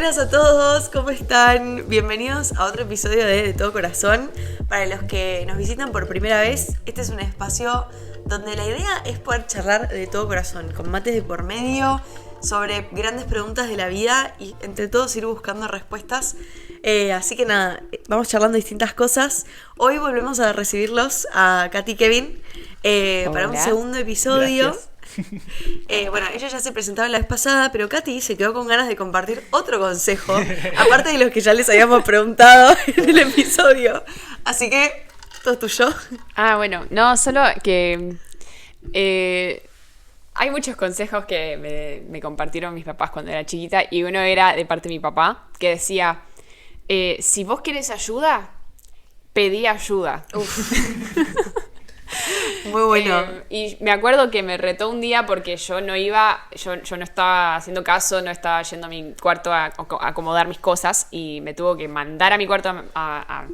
Buenas a todos, ¿cómo están? Bienvenidos a otro episodio de Todo Corazón. Para los que nos visitan por primera vez, este es un espacio donde la idea es poder charlar de todo corazón, con mates de por medio, sobre grandes preguntas de la vida y entre todos ir buscando respuestas. Así que nada, vamos charlando distintas cosas. Hoy volvemos a recibirlos a Katy y Kevin para un segundo episodio. Gracias. Bueno, ellos ya se presentaron la vez pasada, pero Katy se quedó con ganas de compartir otro consejo, aparte de los que ya les habíamos preguntado en el episodio. Así que, todo es tuyo. Bueno, no, solo que hay muchos consejos que me compartieron mis papás cuando era chiquita, y uno era de parte de mi papá, que decía, si vos querés ayuda, pedí ayuda. Muy bueno. Y me acuerdo que me retó un día porque yo no estaba haciendo caso, no estaba yendo a mi cuarto a acomodar mis cosas, y me tuvo que mandar a mi cuarto a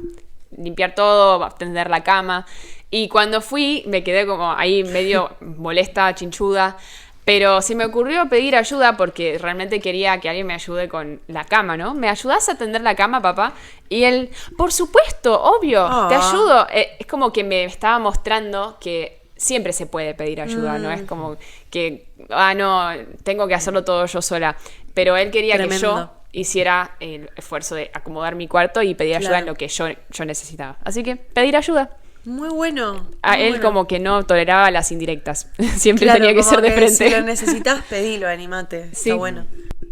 limpiar todo, a tender la cama. Y cuando fui me quedé como ahí medio molesta, chinchuda, pero se me ocurrió pedir ayuda porque realmente quería que alguien me ayude con la cama, ¿no? ¿Me ayudás a tender la cama, papá? Y él, por supuesto, obvio, te ayudo. Es como que me estaba mostrando que siempre se puede pedir ayuda, ¿no? Es como que, no, tengo que hacerlo todo yo sola. Pero él quería que yo hiciera el esfuerzo de acomodar mi cuarto y pedir ayuda en lo que yo necesitaba. Así que pedir ayuda. Muy bueno. Él como que no toleraba las indirectas. Siempre tenía que ser de frente. Si lo necesitas, pedilo, animate. Sí. Está bueno.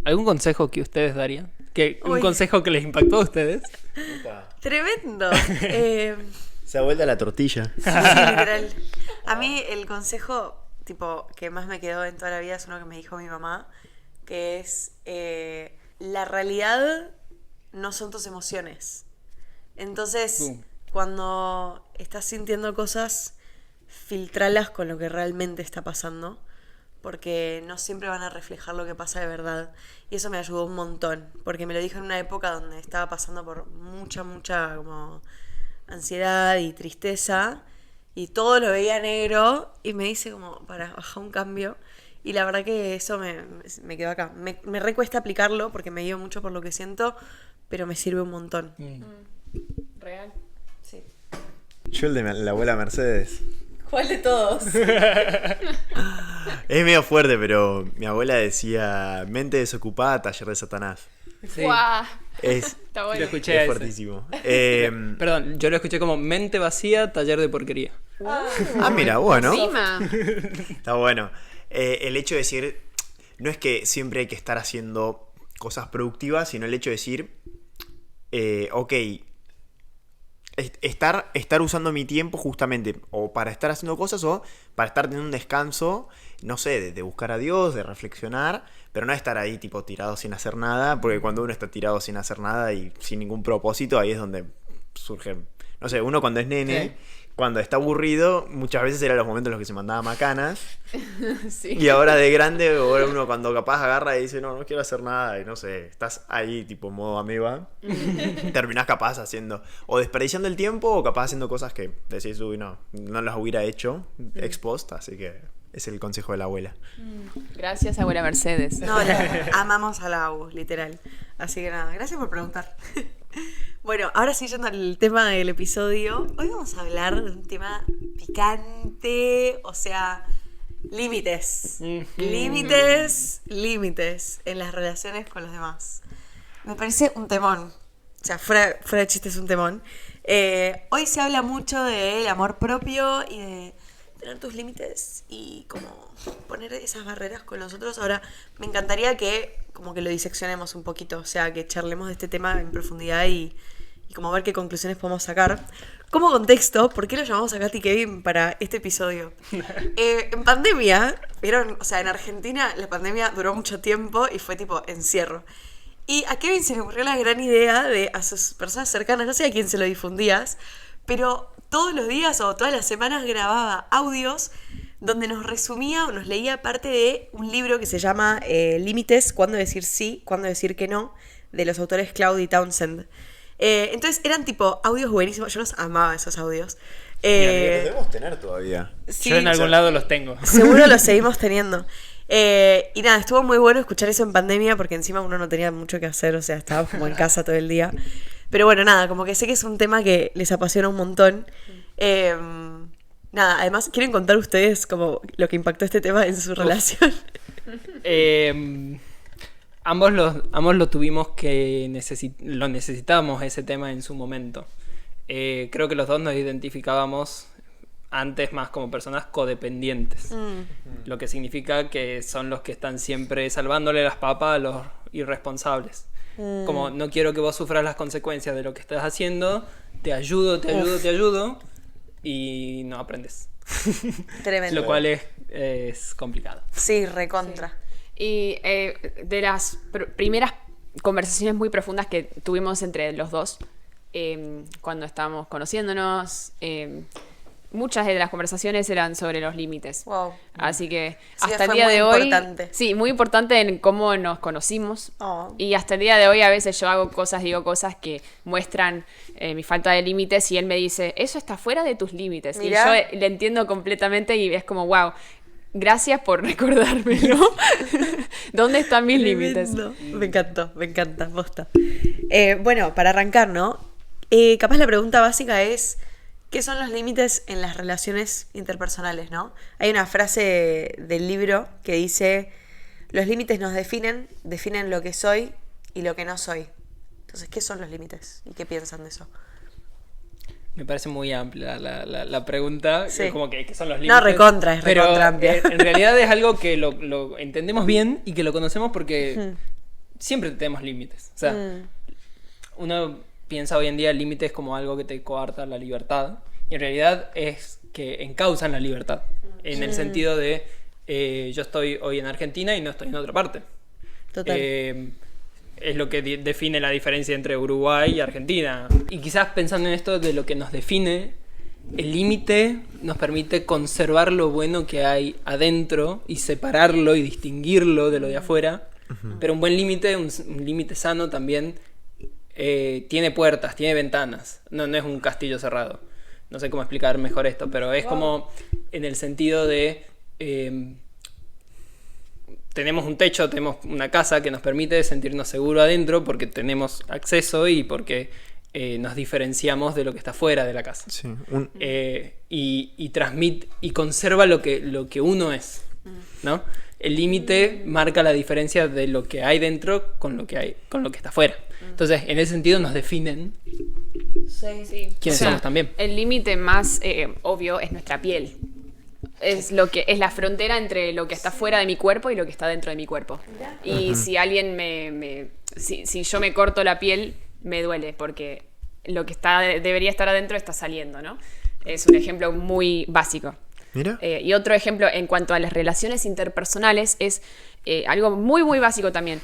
¿Algún consejo que ustedes darían? ¿Un consejo que les impactó a ustedes? Tremendo. Se ha vuelto a la tortilla. Sí, literal. A mí el consejo que más me quedó en toda la vida es uno que me dijo mi mamá, que es la realidad no son tus emociones. Entonces, cuando estás sintiendo cosas, filtralas con lo que realmente está pasando, porque no siempre van a reflejar lo que pasa de verdad. Y eso me ayudó un montón, porque me lo dijo en una época donde estaba pasando por mucha como ansiedad y tristeza, y todo lo veía negro, y me dice como, para bajar un cambio. Y la verdad que eso me quedó acá. Me recuesta aplicarlo porque me guío mucho por lo que siento, pero me sirve un montón. Real. Sí. Yo el de la abuela Mercedes. ¿Cuál de todos? Es medio fuerte, pero mi abuela decía, mente desocupada, taller de Satanás. Sí. ¡Guau! Lo Está bueno. escuché Es fuertísimo. Perdón, yo lo escuché como mente vacía, taller de porquería. Mira, bueno. Encima. Está bueno. El hecho de decir, no es que siempre hay que estar haciendo cosas productivas, sino el hecho de decir, estar usando mi tiempo justamente o para estar haciendo cosas o para estar teniendo un descanso, no sé, de buscar a Dios, de reflexionar, pero no estar ahí tipo tirado sin hacer nada, porque cuando uno está tirado sin hacer nada y sin ningún propósito, ahí es donde surge, no sé, uno cuando es nene, cuando está aburrido, muchas veces eran los momentos en los que se mandaba macanas. Sí. Y ahora de grande, ahora uno cuando capaz agarra y dice, no quiero hacer nada, y no sé, estás ahí tipo modo ameba, terminás capaz haciendo, o desperdiciando el tiempo, o capaz haciendo cosas que decís, uy, no las hubiera hecho ex post, así que es el consejo de la abuela. Gracias, abuela Mercedes. No, amamos a la abu, literal. Así que nada, gracias por preguntar. Bueno, ahora sí, yendo al tema del episodio, hoy vamos a hablar de un tema picante, o sea, límites. Límites en las relaciones con los demás. Me parece un temón. O sea, fuera de chiste, es un temón. Hoy se habla mucho del amor propio y de tener tus límites y como poner esas barreras con los otros. Ahora, me encantaría que como que lo diseccionemos un poquito, o sea, que charlemos de este tema en profundidad y como ver qué conclusiones podemos sacar. Como contexto, ¿por qué lo llamamos a Katy y Kevin para este episodio? En pandemia, ¿vieron? O sea, en Argentina la pandemia duró mucho tiempo y fue tipo encierro. Y a Kevin se le ocurrió la gran idea de a sus personas cercanas, no sé a quién se lo difundías, pero todos los días o todas las semanas grababa audios donde nos resumía o nos leía parte de un libro que se llama Límites, cuándo decir sí, cuándo decir que no, de los autores Cloud y Townsend. Entonces eran tipo audios buenísimos, yo los amaba esos audios. Mira, los debemos tener todavía. Sí, yo en algún lado los tengo. Seguro los seguimos teniendo. Y nada, estuvo muy bueno escuchar eso en pandemia porque encima uno no tenía mucho que hacer, o sea, estaba como en casa todo el día. Pero bueno, nada, como que sé que es un tema que les apasiona un montón. Nada, además, ¿quieren contar ustedes como lo que impactó este tema en su relación? Ambos lo tuvimos que lo necesitábamos ese tema en su momento. Creo que los dos nos identificábamos antes más como personas codependientes. Lo que significa que son los que están siempre salvándole las papas a los irresponsables. Como no quiero que vos sufras las consecuencias de lo que estás haciendo, te ayudo y no aprendes. Tremendo. Lo cual es complicado. Sí, recontra. Y de las primeras conversaciones muy profundas que tuvimos entre los dos, cuando estábamos conociéndonos, muchas de las conversaciones eran sobre los límites. Wow. Así que Sí, hasta el fue día muy de hoy... importante. Sí, muy importante en cómo nos conocimos. Oh. Y hasta el día de hoy a veces yo digo cosas que muestran mi falta de límites y él me dice, eso está fuera de tus límites. Mirá. Y yo le entiendo completamente y es como, wow, gracias por recordármelo. ¿Dónde están mis límites? Tremendo. Me encanta, posta. Bueno, para arrancar, ¿no? Capaz la pregunta básica es, ¿qué son los límites en las relaciones interpersonales, no? Hay una frase del libro que dice, los límites nos definen lo que soy y lo que no soy. Entonces, ¿qué son los límites? ¿Y qué piensan de eso? Me parece muy amplia la pregunta. Sí. Como que son los No, límites. recontra, es pero recontra amplia. En realidad es algo que lo entendemos bien y que lo conocemos porque siempre tenemos límites. O sea, uno piensa hoy en día límites como algo que te coarta la libertad. Y en realidad es que encausan la libertad. En el sentido de yo estoy hoy en Argentina y no estoy en otra parte. Total. Es lo que define la diferencia entre Uruguay y Argentina. Y quizás pensando en esto de lo que nos define, el límite nos permite conservar lo bueno que hay adentro y separarlo y distinguirlo de lo de afuera. Pero un buen límite, un límite sano también, tiene puertas, tiene ventanas. No es un castillo cerrado. No sé cómo explicar mejor esto, pero es como en el sentido de... tenemos un techo, tenemos una casa que nos permite sentirnos seguros adentro porque tenemos acceso y porque nos diferenciamos de lo que está fuera de la casa. Sí, Y transmite y conserva lo que uno es, ¿no? El límite marca la diferencia de lo que hay dentro con lo que está fuera. Entonces, en ese sentido nos definen Sí. quiénes somos también. El límite más obvio es nuestra piel. Es la frontera entre lo que está fuera de mi cuerpo y lo que está dentro de mi cuerpo. Y si alguien si yo me corto la piel, me duele porque lo que debería estar adentro está saliendo, ¿no? Es un ejemplo muy básico. Mira. Y otro ejemplo en cuanto a las relaciones interpersonales es algo muy, muy básico también.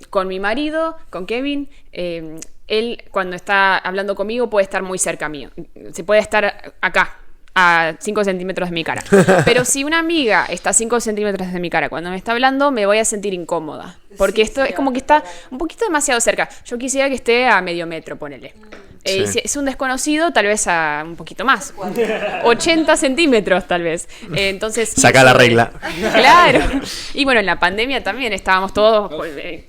Con mi marido, con Kevin, él cuando está hablando conmigo puede estar muy cerca mío. Se puede estar acá, a 5 centímetros de mi cara. Pero si una amiga está a 5 centímetros de mi cara cuando me está hablando, me voy a sentir incómoda. Porque esto es como que está un poquito demasiado cerca. Yo quisiera que esté a medio metro, ponele. Sí. Si es un desconocido, tal vez a un poquito más. 80 centímetros, tal vez. Entonces, Saca la regla. Claro. Y bueno, en la pandemia también estábamos todos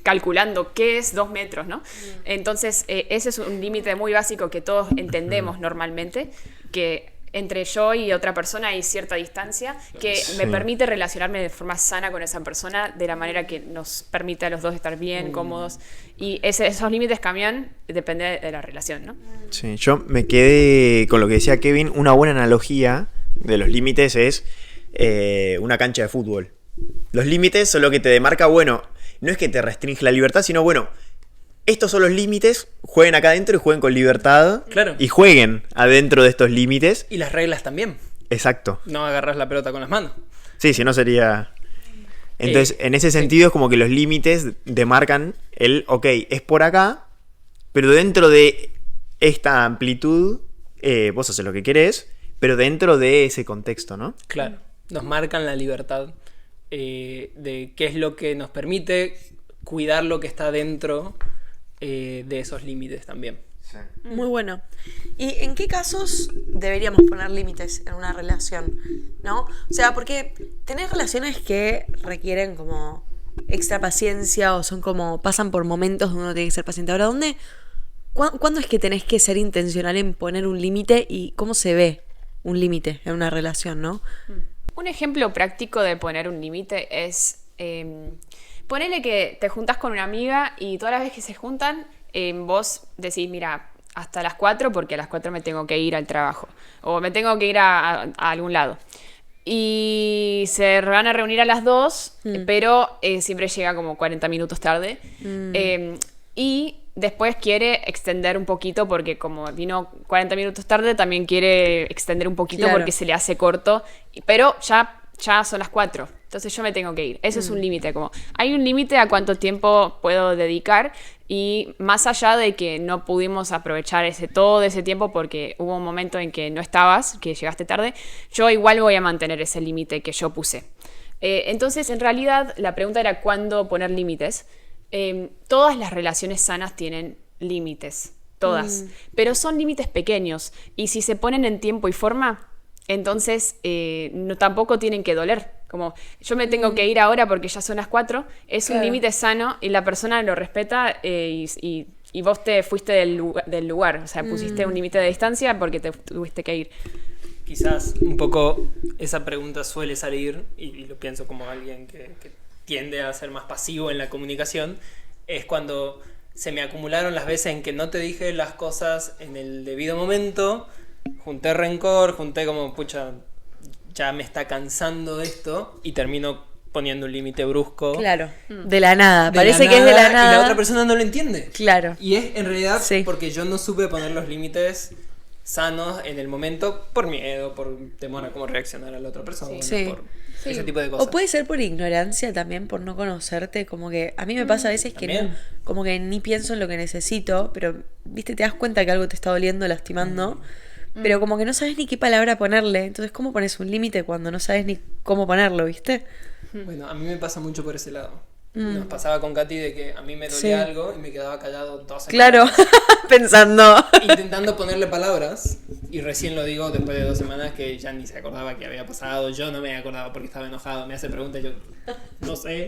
calculando qué es 2 metros, ¿no? Entonces, ese es un límite muy básico que todos entendemos normalmente, que entre yo y otra persona hay cierta distancia que me permite relacionarme de forma sana con esa persona de la manera que nos permite a los dos estar bien, cómodos. Y esos límites cambian, depende de la relación, ¿no? Sí, yo me quedé con lo que decía Kevin. Una buena analogía de los límites es una cancha de fútbol. Los límites son lo que te demarca, bueno, no es que te restringe la libertad, sino bueno, estos son los límites, jueguen acá adentro y jueguen con libertad. Claro. Y jueguen adentro de estos límites. Y las reglas también. Exacto. No agarras la pelota con las manos. Sí, si no sería... Entonces, en ese sentido es como que los límites demarcan ok, es por acá, pero dentro de esta amplitud, vos haces lo que querés, pero dentro de ese contexto, ¿no? Claro. Nos marcan la libertad de qué es lo que nos permite cuidar lo que está dentro de esos límites también. Muy bueno. ¿Y en qué casos deberíamos poner límites en una relación? ¿No? O sea, porque tenés relaciones que requieren como extra paciencia o son como pasan por momentos donde uno tiene que ser paciente. Ahora, ¿cuándo es que tenés que ser intencional en poner un límite y cómo se ve un límite en una relación, ¿no? Un ejemplo práctico de poner un límite es ponele que te juntas con una amiga y todas las veces que se juntan vos decís, mira, hasta las 4 porque a las 4 me tengo que ir al trabajo o me tengo que ir a algún lado. Y se van a reunir a las 2, pero siempre llega como 40 minutos tarde. Y después quiere extender un poquito porque como vino 40 minutos tarde, también quiere extender un poquito porque se le hace corto. Pero ya son las 4, entonces yo me tengo que ir. Eso es un límite, como hay un límite a cuánto tiempo puedo dedicar y más allá de que no pudimos aprovechar todo ese tiempo porque hubo un momento en que no estabas, que llegaste tarde, yo igual voy a mantener ese límite que yo puse. Entonces, en realidad, la pregunta era ¿cuándo poner límites? Todas las relaciones sanas tienen límites, todas, pero son límites pequeños y si se ponen en tiempo y forma, entonces tampoco tienen que doler. Como yo me tengo que ir ahora porque ya son las 4, es un límite sano y la persona lo respeta y vos te fuiste del lugar, o sea, pusiste un límite de distancia porque te tuviste que ir. Quizás un poco esa pregunta suele salir, y lo pienso como alguien que tiende a ser más pasivo en la comunicación, es cuando se me acumularon las veces en que no te dije las cosas en el debido momento, junté rencor, junté como, pucha, ya me está cansando esto, y termino poniendo un límite brusco. Claro, de la nada, De parece la que es de la nada, nada. y la otra persona no lo entiende. Claro. Y es en realidad Sí. porque yo no supe poner los límites sanos en el momento por miedo, por temor a cómo reaccionar a la otra persona, Sí. por ese tipo de cosas. O puede ser por ignorancia también, por no conocerte, como que a mí me pasa a veces que También. como que ni pienso en lo que necesito, pero viste, te das cuenta que algo te está doliendo, lastimando, pero como que no sabes ni qué palabra ponerle, entonces ¿cómo pones un límite cuando no sabes ni cómo ponerlo, viste? Bueno, a mí me pasa mucho por ese lado. Nos pasaba con Katy de que a mí me dolía Sí. algo y me quedaba callado 2 semanas. Claro, pensando. Intentando ponerle palabras, y recién lo digo después de 2 semanas que ya ni se acordaba que había pasado. Yo no me acordaba porque estaba enojado. Me hace preguntas, yo no sé.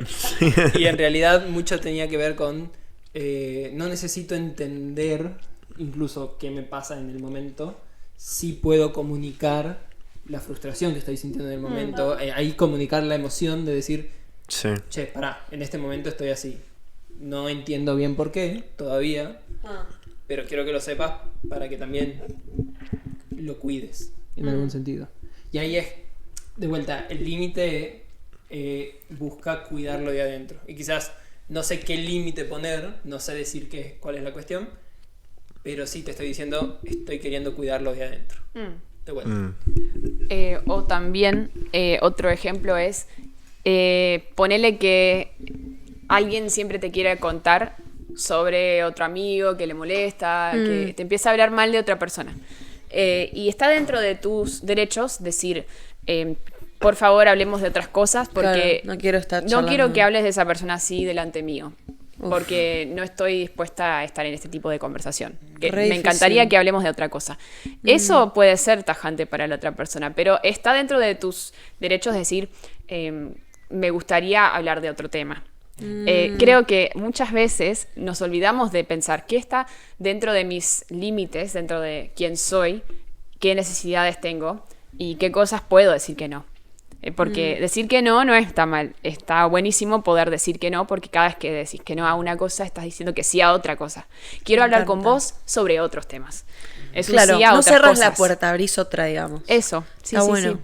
Y en realidad mucho tenía que ver con no necesito entender incluso qué me pasa en el momento. Sí puedo comunicar la frustración que estoy sintiendo en el momento. Ahí comunicar la emoción de decir, Sí. che, pará, en este momento estoy así. No entiendo bien por qué todavía, pero quiero que lo sepas para que también lo cuides en algún sentido. Y ahí es, de vuelta, el límite busca cuidarlo de adentro. Y quizás no sé qué límite poner, no sé decir cuál es la cuestión, pero sí te estoy diciendo, estoy queriendo cuidarlo de adentro. De vuelta. O también, otro ejemplo es, ponele que alguien siempre te quiere contar sobre otro amigo que le molesta, que te empieza a hablar mal de otra persona. Y está dentro de tus derechos decir, por favor, hablemos de otras cosas, porque Claro, no quiero estar no charlando. quiero que hables de esa persona así delante mío. Porque no estoy dispuesta a estar en este tipo de conversación. Que Re me encantaría difícil. que hablemos de otra cosa. Eso puede ser tajante para la otra persona, pero está dentro de tus derechos decir, me gustaría hablar de otro tema. Creo que muchas veces nos olvidamos de pensar qué está dentro de mis límites, dentro de quién soy, qué necesidades tengo y qué cosas puedo decir que no. Porque decir que no está mal. Está buenísimo poder decir que no, porque cada vez que decís que no a una cosa, estás diciendo que sí a otra cosa. Quiero Me hablar con encanta. vos sobre otros temas. Es un Claro, sí a no otras cerras cosas. la puerta, abrís otra, digamos. Eso, sí, Está sí, bueno sí.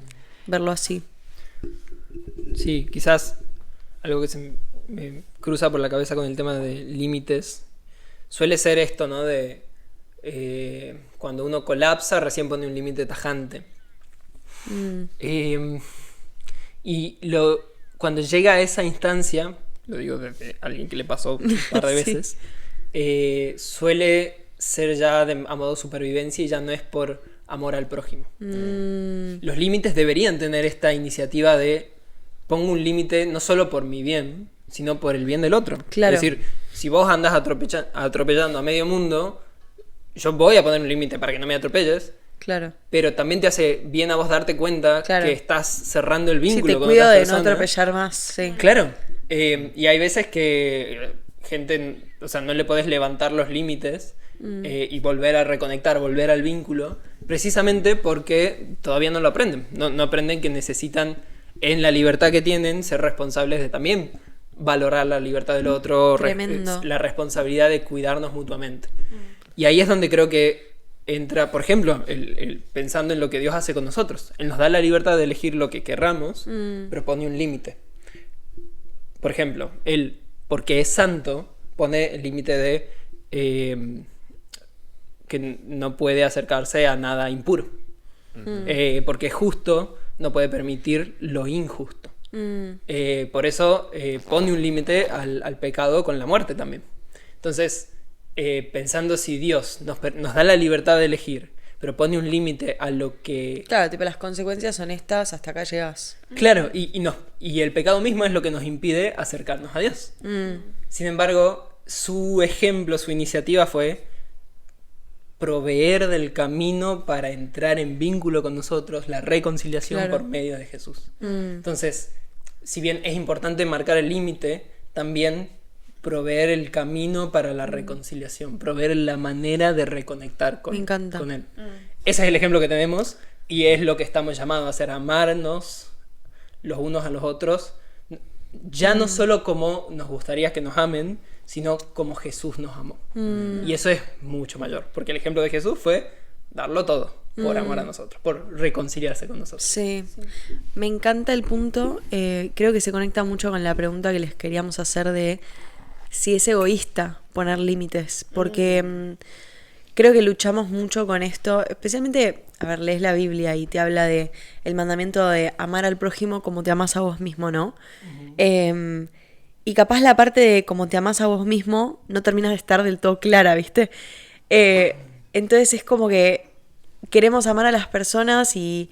verlo así. Sí, quizás algo que se me cruza por la cabeza con el tema de límites suele ser esto, ¿no? De cuando uno colapsa, recién pone un límite tajante. Y cuando llega a esa instancia, lo digo desde alguien que le pasó un par de Sí. veces, suele ser ya a modo supervivencia y ya no es por amor al prójimo. Los límites deberían tener esta iniciativa de pongo un límite no solo por mi bien, sino por el bien del otro. Claro. Es decir, si vos andás atropellando a medio mundo, yo voy a poner un límite para que no me atropelles, Claro. pero también te hace bien a vos darte cuenta Claro. que estás cerrando el Sí, vínculo te con cuido otras de no personas. atropellar más, sí. Claro. Y hay veces que gente, o sea, no le podés levantar los límites y volver a reconectar, volver al vínculo, precisamente porque todavía no lo aprenden. No aprenden que necesitan, en la libertad que tienen, ser responsables de también valorar la libertad del otro, Tremendo. la responsabilidad de cuidarnos mutuamente. Y ahí es donde creo que entra, por ejemplo, pensando en lo que Dios hace con nosotros. Él nos da la libertad de elegir lo que querramos, pero pone un límite. Por ejemplo, Él, porque es santo, pone el límite de que no puede acercarse a nada impuro. Porque es justo, no puede permitir lo injusto. Por eso pone un límite al pecado con la muerte también. Entonces, pensando si Dios nos da la libertad de elegir, pero pone un límite a lo que... Claro, tipo, las consecuencias son estas, hasta acá llegas. Claro, y el pecado mismo es lo que nos impide acercarnos a Dios. Sin embargo, su ejemplo, su iniciativa fue proveer del camino para entrar en vínculo con nosotros, la reconciliación Claro. por medio de Jesús. Entonces, si bien es importante marcar el límite, también proveer el camino para la reconciliación, proveer la manera de reconectar con, Me encanta. con Él. Ese es el ejemplo que tenemos y es lo que estamos llamados a hacer, amarnos los unos a los otros, ya no solo como nos gustaría que nos amen, sino como Jesús nos amó. Y eso es mucho mayor, porque el ejemplo de Jesús fue darlo todo por amor a nosotros, por reconciliarse con nosotros. Sí. Me encanta el punto. Creo que se conecta mucho con la pregunta que les queríamos hacer de si es egoísta poner límites. Porque creo que luchamos mucho con esto. Especialmente, a ver, lees la Biblia y te habla de el mandamiento de amar al prójimo como te amas a vos mismo, ¿no? Y capaz la parte de como te amas a vos mismo no termina de estar del todo clara, ¿viste? Entonces es como que queremos amar a las personas y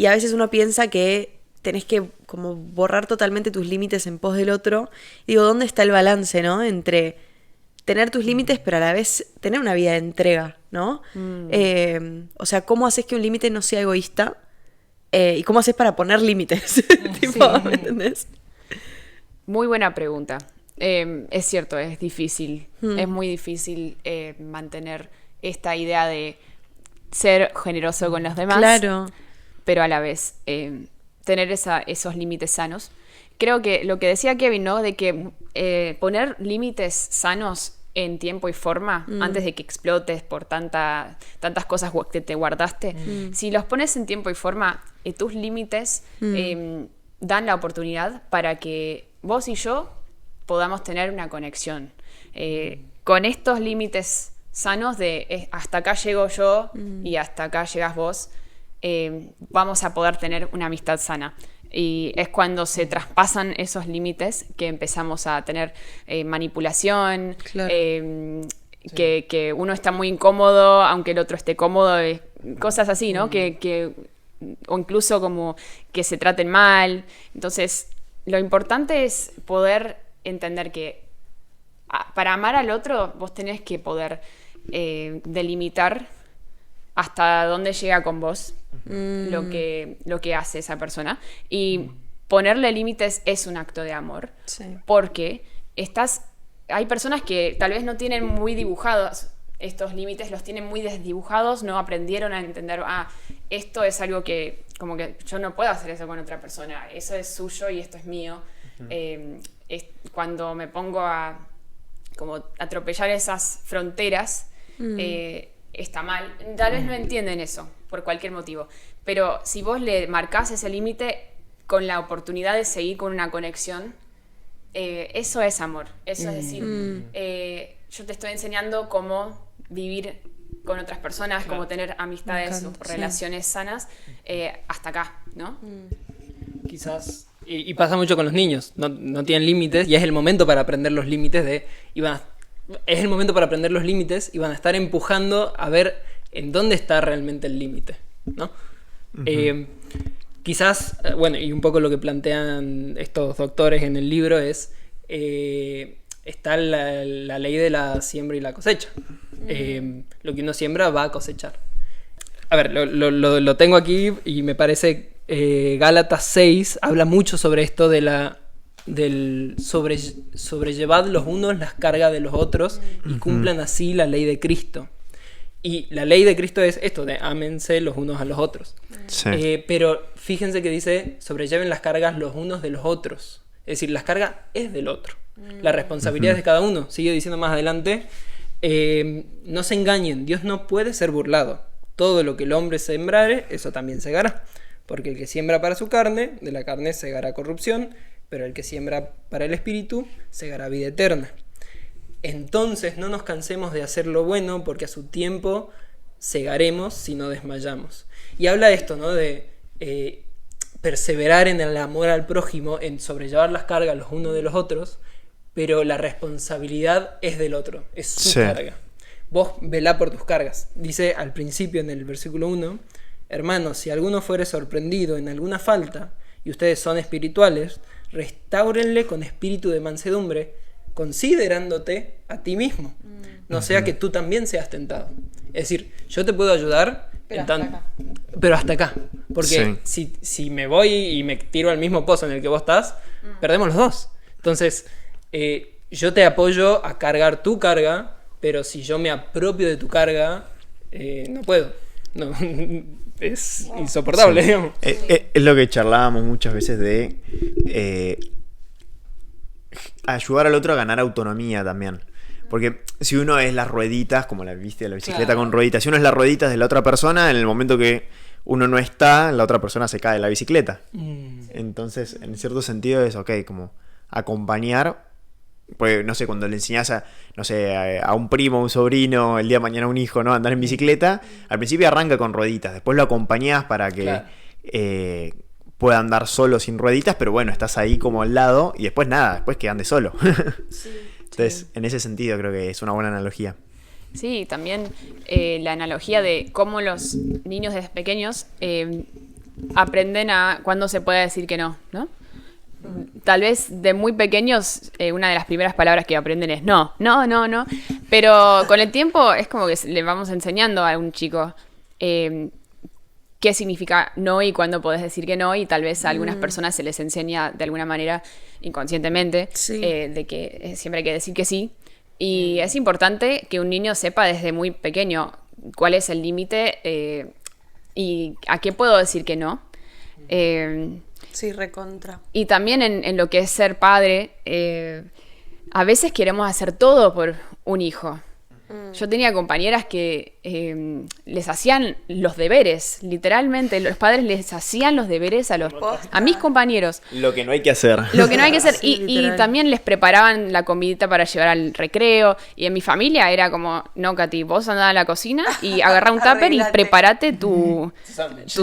a veces uno piensa que tenés que como borrar totalmente tus límites en pos del otro. Y digo, ¿dónde está el balance, no? Entre tener tus límites, pero a la vez tener una vida de entrega, ¿no? O sea, ¿cómo haces que un límite no sea egoísta? ¿Y cómo haces para poner límites? Tipo, ¿me entendés? Muy buena pregunta. Es cierto, es difícil. Es muy difícil mantener esta idea de ser generoso con los demás. Claro. Pero a la vez tener esos límites sanos. Creo que lo que decía Kevin, ¿no? De que poner límites sanos en tiempo y forma antes de que explotes por tantas cosas que te guardaste. Si los pones en tiempo y forma, tus límites dan la oportunidad para que vos y yo podamos tener una conexión. Con estos límites sanos de hasta acá llego yo y hasta acá llegas vos, vamos a poder tener una amistad sana. Y es cuando se traspasan esos límites que empezamos a tener manipulación, Claro. que uno está muy incómodo, aunque el otro esté cómodo, cosas así, ¿no? O incluso como que se traten mal. Entonces, lo importante es poder entender que para amar al otro vos tenés que poder delimitar hasta dónde llega con vos lo que hace esa persona. Y ponerle límites es un acto de amor. Sí. Porque hay personas que tal vez no tienen muy dibujados estos límites, los tienen muy desdibujados, no aprendieron a entender, esto es algo que, como que yo no puedo hacer eso con otra persona, eso es suyo y esto es mío. Cuando me pongo a como atropellar esas fronteras, está mal. Tal vez no entienden eso, por cualquier motivo. Pero si vos le marcás ese límite con la oportunidad de seguir con una conexión, eso es amor. Eso es decir, yo te estoy enseñando cómo vivir con otras personas, cómo tener amistades o relaciones sanas, hasta acá, ¿no? Quizás... Y pasa mucho con los niños, no tienen límites y es el momento para aprender los límites es el momento para aprender los límites y van a estar empujando a ver en dónde está realmente el límite, ¿no? Quizás, bueno, y un poco lo que plantean estos doctores en el libro es está la ley de la siembra y la cosecha. Lo que uno siembra va a cosechar. A ver, lo tengo aquí y me parece Gálatas 6 habla mucho sobre esto del sobrellevad los unos las cargas de los otros y cumplan así la ley de Cristo. Y la ley de Cristo es esto de ámense los unos a los otros. Sí. Pero fíjense que dice sobrelleven las cargas los unos de los otros. Es decir, las cargas es del otro. La responsabilidad es de cada uno. Sigue diciendo más adelante, no se engañen, Dios no puede ser burlado. Todo lo que el hombre sembrare, eso también segará. Porque el que siembra para su carne, de la carne segará corrupción, pero el que siembra para el espíritu, segará vida eterna. Entonces no nos cansemos de hacer lo bueno, porque a su tiempo segaremos si no desmayamos. Y habla esto, ¿no? De perseverar en el amor al prójimo, en sobrellevar las cargas los unos de los otros, pero la responsabilidad es del otro, es su carga. Vos velá por tus cargas. Dice al principio en el versículo 1, hermanos, si alguno fuere sorprendido en alguna falta, y ustedes son espirituales, restáurenle con espíritu de mansedumbre, considerándote a ti mismo. No sea que tú también seas tentado. Es decir, yo te puedo ayudar, pero hasta acá. Porque si me voy y me tiro al mismo pozo en el que vos estás, perdemos los dos. Entonces, yo te apoyo a cargar tu carga, pero si yo me apropio de tu carga, no puedo. No, es insoportable, digamos. Es lo que charlábamos muchas veces de ayudar al otro a ganar autonomía también. Porque si uno es las rueditas, como la viste, la bicicleta con rueditas, si uno es las rueditas de la otra persona, en el momento que uno no está, la otra persona se cae de la bicicleta. Entonces, en cierto sentido es ok, como acompañar. Pues no sé, cuando le enseñás a un primo, a un sobrino, el día de mañana a un hijo, ¿no? Andar en bicicleta, al principio arranca con rueditas, después lo acompañás para que pueda andar solo sin rueditas, pero bueno, estás ahí como al lado y después nada, después que ande solo. Entonces, en ese sentido creo que es una buena analogía. Sí, también la analogía de cómo los niños desde pequeños aprenden a cuándo se puede decir que no, ¿no? Tal vez de muy pequeños una de las primeras palabras que aprenden es no, pero con el tiempo es como que le vamos enseñando a un chico qué significa no y cuándo podés decir que no, y tal vez a algunas personas se les enseña de alguna manera inconscientemente de que siempre hay que decir que sí, y es importante que un niño sepa desde muy pequeño cuál es el límite y a qué puedo decir que no. Sí, recontra. Y también en lo que es ser padre, a veces queremos hacer todo por un hijo. Yo tenía compañeras que les hacían los deberes, literalmente, los padres les hacían los deberes a mis compañeros. Lo que no hay que hacer. Lo que no hay que hacer. Sí, y también les preparaban la comidita para llevar al recreo. Y en mi familia era como, no, Katy, vos andá a la cocina y agarrá un tupper y preparate tu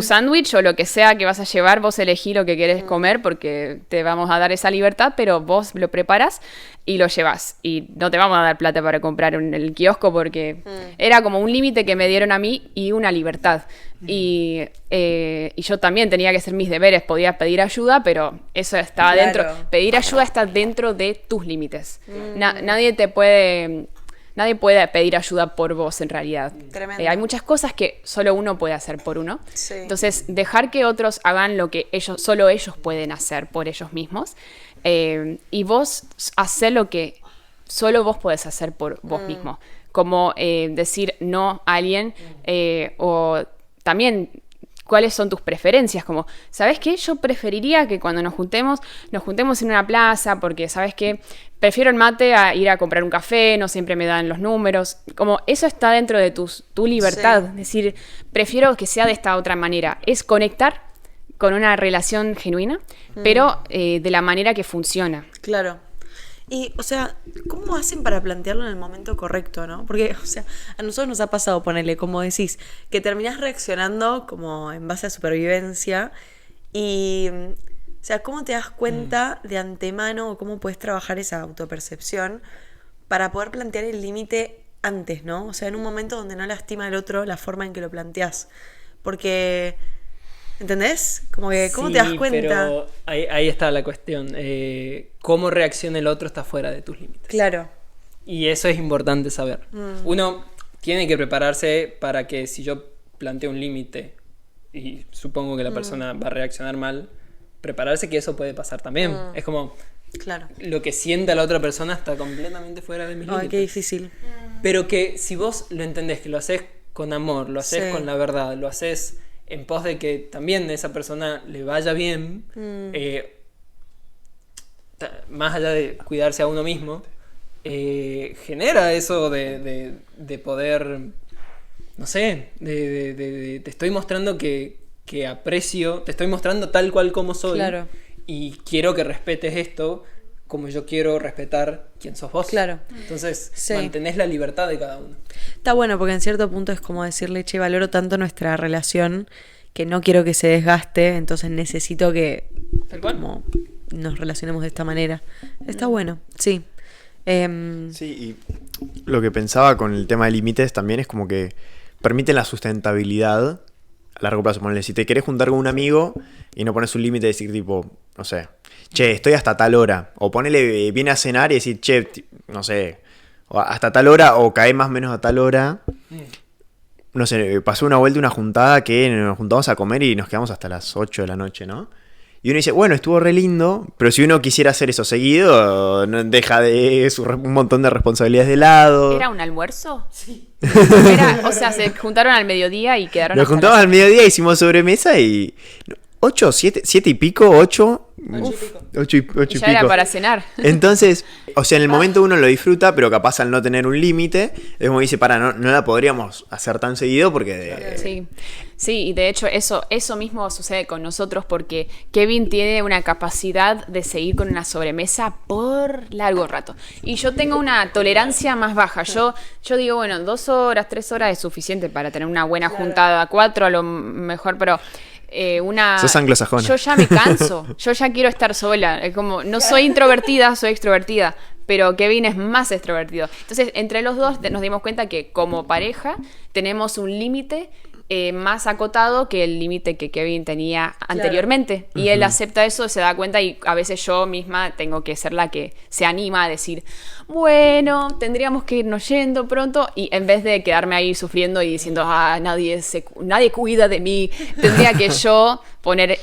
sándwich o lo que sea que vas a llevar. Vos elegí lo que querés comer porque te vamos a dar esa libertad, pero vos lo preparás y lo llevas. Y no te vamos a dar plata para comprar en el kiosco porque era como un límite que me dieron a mí y una libertad. Y yo también tenía que hacer mis deberes, podía pedir ayuda, pero eso estaba dentro. Pedir ayuda está dentro de tus límites. Nadie puede pedir ayuda por vos en realidad. Hay muchas cosas que solo uno puede hacer por uno. Sí. Entonces, dejar que otros hagan lo que solo ellos pueden hacer por ellos mismos. Y vos hacer lo que solo vos podés hacer por vos mismo. Como decir no a alguien o también cuáles son tus preferencias. Como, ¿sabes qué? Yo preferiría que cuando nos juntemos en una plaza porque, ¿sabes qué? Prefiero el mate a ir a comprar un café, no siempre me dan los números. Como eso está dentro de tu libertad. Es decir, prefiero que sea de esta otra manera. Es conectar con una relación genuina, pero de la manera que funciona. Claro. Y, o sea, ¿cómo hacen para plantearlo en el momento correcto, no? Porque, o sea, a nosotros nos ha pasado, ponerle, como decís, que terminás reaccionando como en base a supervivencia y, o sea, ¿cómo te das cuenta de antemano o cómo puedes trabajar esa autopercepción para poder plantear el límite antes, ¿no? O sea, en un momento donde no lastima al otro la forma en que lo planteás. Porque ¿Entendés? Como que, ¿cómo te das Sí, cuenta? pero ahí está la cuestión. Cómo reacciona el otro está fuera de tus límites. Claro. Y eso es importante saber. Uno tiene que prepararse para que si yo planteo un límite y supongo que la persona va a reaccionar mal, prepararse que eso puede pasar también. Es como Claro. lo que sienta la otra persona está completamente fuera de mis Ay, límites. qué difícil. Pero que si vos lo entendés, que lo haces con amor, lo haces Sí. con la verdad, lo haces en pos de que también a esa persona le vaya bien, más allá de cuidarse a uno mismo, genera eso de poder, no sé, te estoy mostrando que aprecio, te estoy mostrando tal cual como soy, Claro. y quiero que respetes esto como yo quiero respetar quién sos vos. Claro. Entonces, Sí. mantenés la libertad de cada uno. Está bueno porque en cierto punto es como decirle, che, valoro tanto nuestra relación que no quiero que se desgaste, entonces necesito que Tal cual. como nos relacionemos de esta manera. Está bueno, sí. Sí, y lo que pensaba con el tema de límites también es como que permiten la sustentabilidad a largo plazo. Ponle, si te querés juntar con un amigo y no pones un límite de decir tipo, no sé, che, estoy hasta tal hora. O ponele, viene a cenar y decir, che, no sé, o hasta tal hora o cae más o menos a tal hora. No sé, pasó una vuelta, una juntada que nos juntamos a comer y nos quedamos hasta las 8 de la noche, ¿no? Y uno dice, bueno, estuvo re lindo, pero si uno quisiera hacer eso seguido, no deja de un montón de responsabilidades de lado. ¿Era un almuerzo? Sí. O sea, se juntaron al mediodía y quedaron Nos hasta juntamos las- al mediodía, hicimos sobremesa y... 8, 7 y pico, 8. Ocho y pico. 8 y Y ya pico. era para cenar. Entonces, o sea, en el momento uno lo disfruta, pero capaz al no tener un límite, es como dice, no la podríamos hacer tan seguido porque... Sí, sí, y de hecho eso mismo sucede con nosotros porque Kevin tiene una capacidad de seguir con una sobremesa por largo rato. Y yo tengo una tolerancia más baja. Yo digo, bueno, 2 horas, 3 horas es suficiente para tener una buena juntada, 4 a lo mejor, pero... una... Sos anglosajona. Yo ya me canso, yo ya quiero estar sola. Es como, no soy introvertida, soy extrovertida. Pero Kevin es más extrovertido. Entonces, entre los dos nos dimos cuenta que como pareja tenemos un límite más acotado que el límite que Kevin tenía anteriormente. Y él acepta eso, se da cuenta y a veces yo misma tengo que ser la que se anima a decir, bueno, tendríamos que irnos yendo pronto. Y en vez de quedarme ahí sufriendo y diciendo, nadie cuida de mí, tendría que yo poner,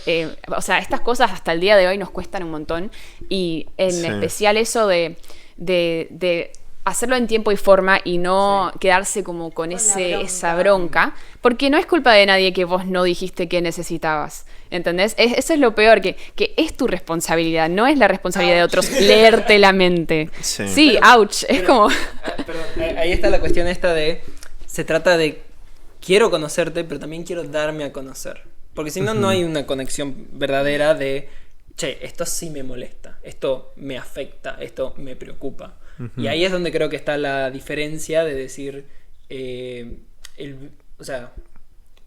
o sea, estas cosas hasta el día de hoy nos cuestan un montón. Y en Sí. especial eso de hacerlo en tiempo y forma y no quedarse como con esa bronca, porque no es culpa de nadie que vos no dijiste que necesitabas, ¿entendés? Eso es lo peor, que es tu responsabilidad, no es la responsabilidad de otros leerte la mente. Sí. Sí, ouch, es como... Perdón, ahí está la cuestión esta de... Se trata de... Quiero conocerte, pero también quiero darme a conocer. Porque si no, no hay una conexión verdadera de... Che, esto sí me molesta, esto me afecta, esto me preocupa. Y ahí es donde creo que está la diferencia de decir... o sea,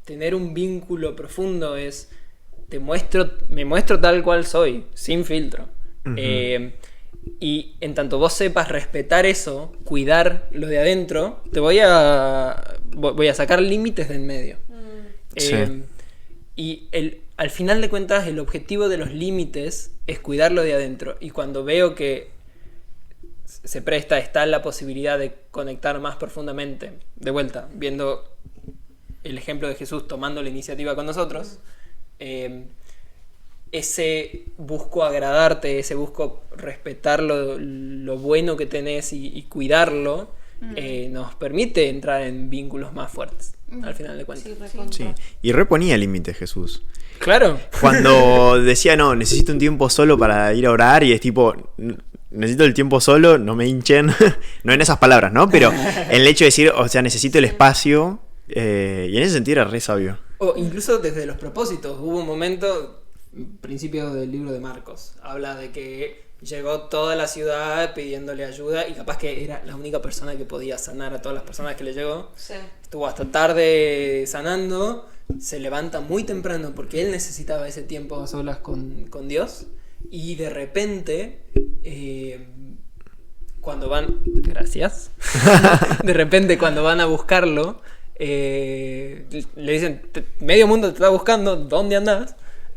tener un vínculo profundo es... me muestro tal cual soy, sin filtro. Y en tanto vos sepas respetar eso, cuidar lo de adentro, voy a sacar límites de en medio. Sí. Y al final de cuentas el objetivo de los límites es cuidar lo de adentro. Y cuando veo que está la posibilidad de conectar más profundamente, de vuelta, viendo el ejemplo de Jesús tomando la iniciativa con nosotros, ese busco agradarte, ese busco respetar lo bueno que tenés y cuidarlo, nos permite entrar en vínculos más fuertes, al final de cuentas. Sí. Y reponía límites Jesús. Claro. Cuando decía, no, necesito un tiempo solo para ir a orar, y es tipo, necesito el tiempo solo, no me hinchen. No en esas palabras, ¿no? Pero el hecho de decir, o sea, necesito el espacio, y en ese sentido era re sabio. O incluso desde los propósitos. Hubo un momento, principio del libro de Marcos, habla de que llegó toda la ciudad pidiéndole ayuda y capaz que era la única persona que podía sanar a todas las personas que le llegó. Sí. Estuvo hasta tarde sanando, se levanta muy temprano porque él necesitaba ese tiempo a solas con Dios, y de repente cuando van... Gracias. De repente cuando van a buscarlo, Le dicen, medio mundo te está buscando, ¿dónde andás?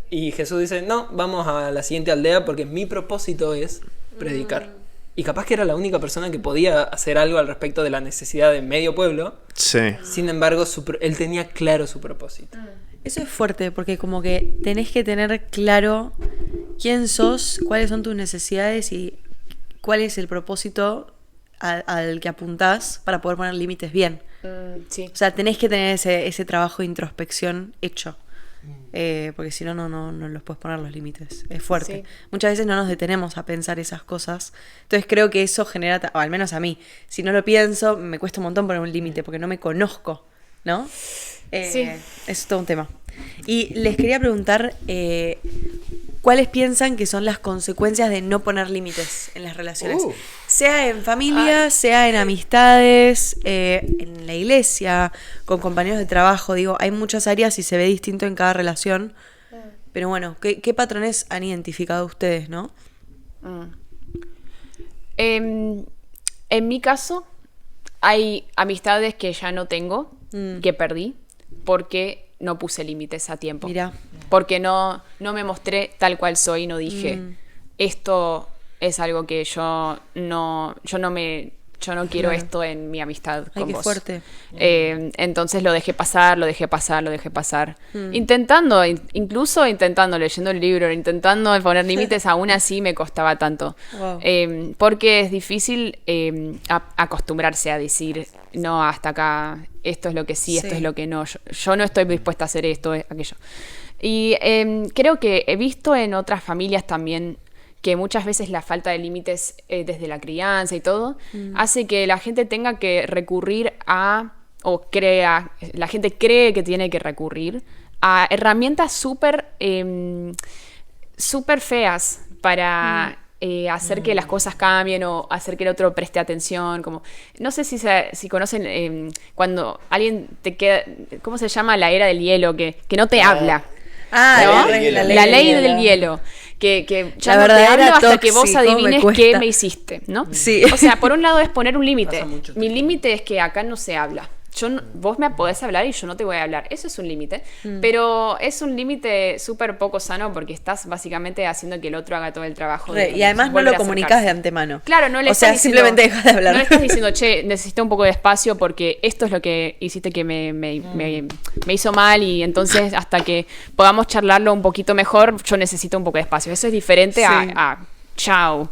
Y Jesús dice, no, vamos a la siguiente aldea porque mi propósito es predicar. Y capaz que era la única persona que podía hacer algo al respecto de la necesidad de medio pueblo. Sí. Sin embargo, él tenía claro su propósito. Eso es fuerte, porque como que tenés que tener claro quién sos, cuáles son tus necesidades y cuál es el propósito al que apuntás para poder poner límites bien. Sí. O sea, tenés que tener ese trabajo de introspección hecho. Porque si no, no los puedes poner los límites. Es fuerte. Sí. Muchas veces no nos detenemos a pensar esas cosas. Entonces creo que eso genera, o al menos a mí, si no lo pienso, me cuesta un montón poner un límite porque no me conozco, ¿no? Sí. Es todo un tema. Y les quería preguntar, ¿cuáles piensan que son las consecuencias de no poner límites en las relaciones? Sea en familia, sea en amistades, en la iglesia, con compañeros de trabajo. Digo, hay muchas áreas y se ve distinto en cada relación. Pero bueno, ¿qué patrones han identificado ustedes, no? En mi caso, hay amistades que ya no tengo, que perdí, porque no puse límites a tiempo. Mirá. Porque no me mostré tal cual soy, no dije, esto es algo que yo no quiero esto en mi amistad Ay, con qué vos. fuerte. Entonces lo dejé pasar. Intentando, incluso intentando, leyendo el libro, intentando poner límites, aún así me costaba tanto. Wow. Porque es difícil acostumbrarse a decir, no, hasta acá, esto es lo que sí, esto es lo que no. Yo no estoy dispuesta a hacer esto, aquello. Y creo que he visto en otras familias también que muchas veces la falta de límites desde la crianza y todo hace que la gente tenga que recurrir la gente cree que tiene que recurrir a herramientas súper feas para hacer que las cosas cambien o hacer que el otro preste atención. Como, no sé si conocen cuando alguien te queda, ¿cómo se llama? La era del hielo, que no te habla. Ah, ¿no? la La ley del hielo. Que ya La no te verdadera hablo hasta que vos tóxico, me adivines cuesta. qué me hiciste, ¿no? Sí. O sea, por un lado es poner un límite. Pasa mucho Mi límite es que acá no se habla. Vos me podés hablar y yo no te voy a hablar. Eso es un límite. Pero es un límite súper poco sano porque estás básicamente haciendo que el otro haga todo el trabajo. Y además no volver lo a comunicas acercarse. de antemano. Claro, no le O sea, estás diciendo, simplemente dejas de hablar. No le estás diciendo, che, necesito un poco de espacio porque esto es lo que hiciste que me hizo mal y entonces hasta que podamos charlarlo un poquito mejor, yo necesito un poco de espacio. Eso es diferente a chao,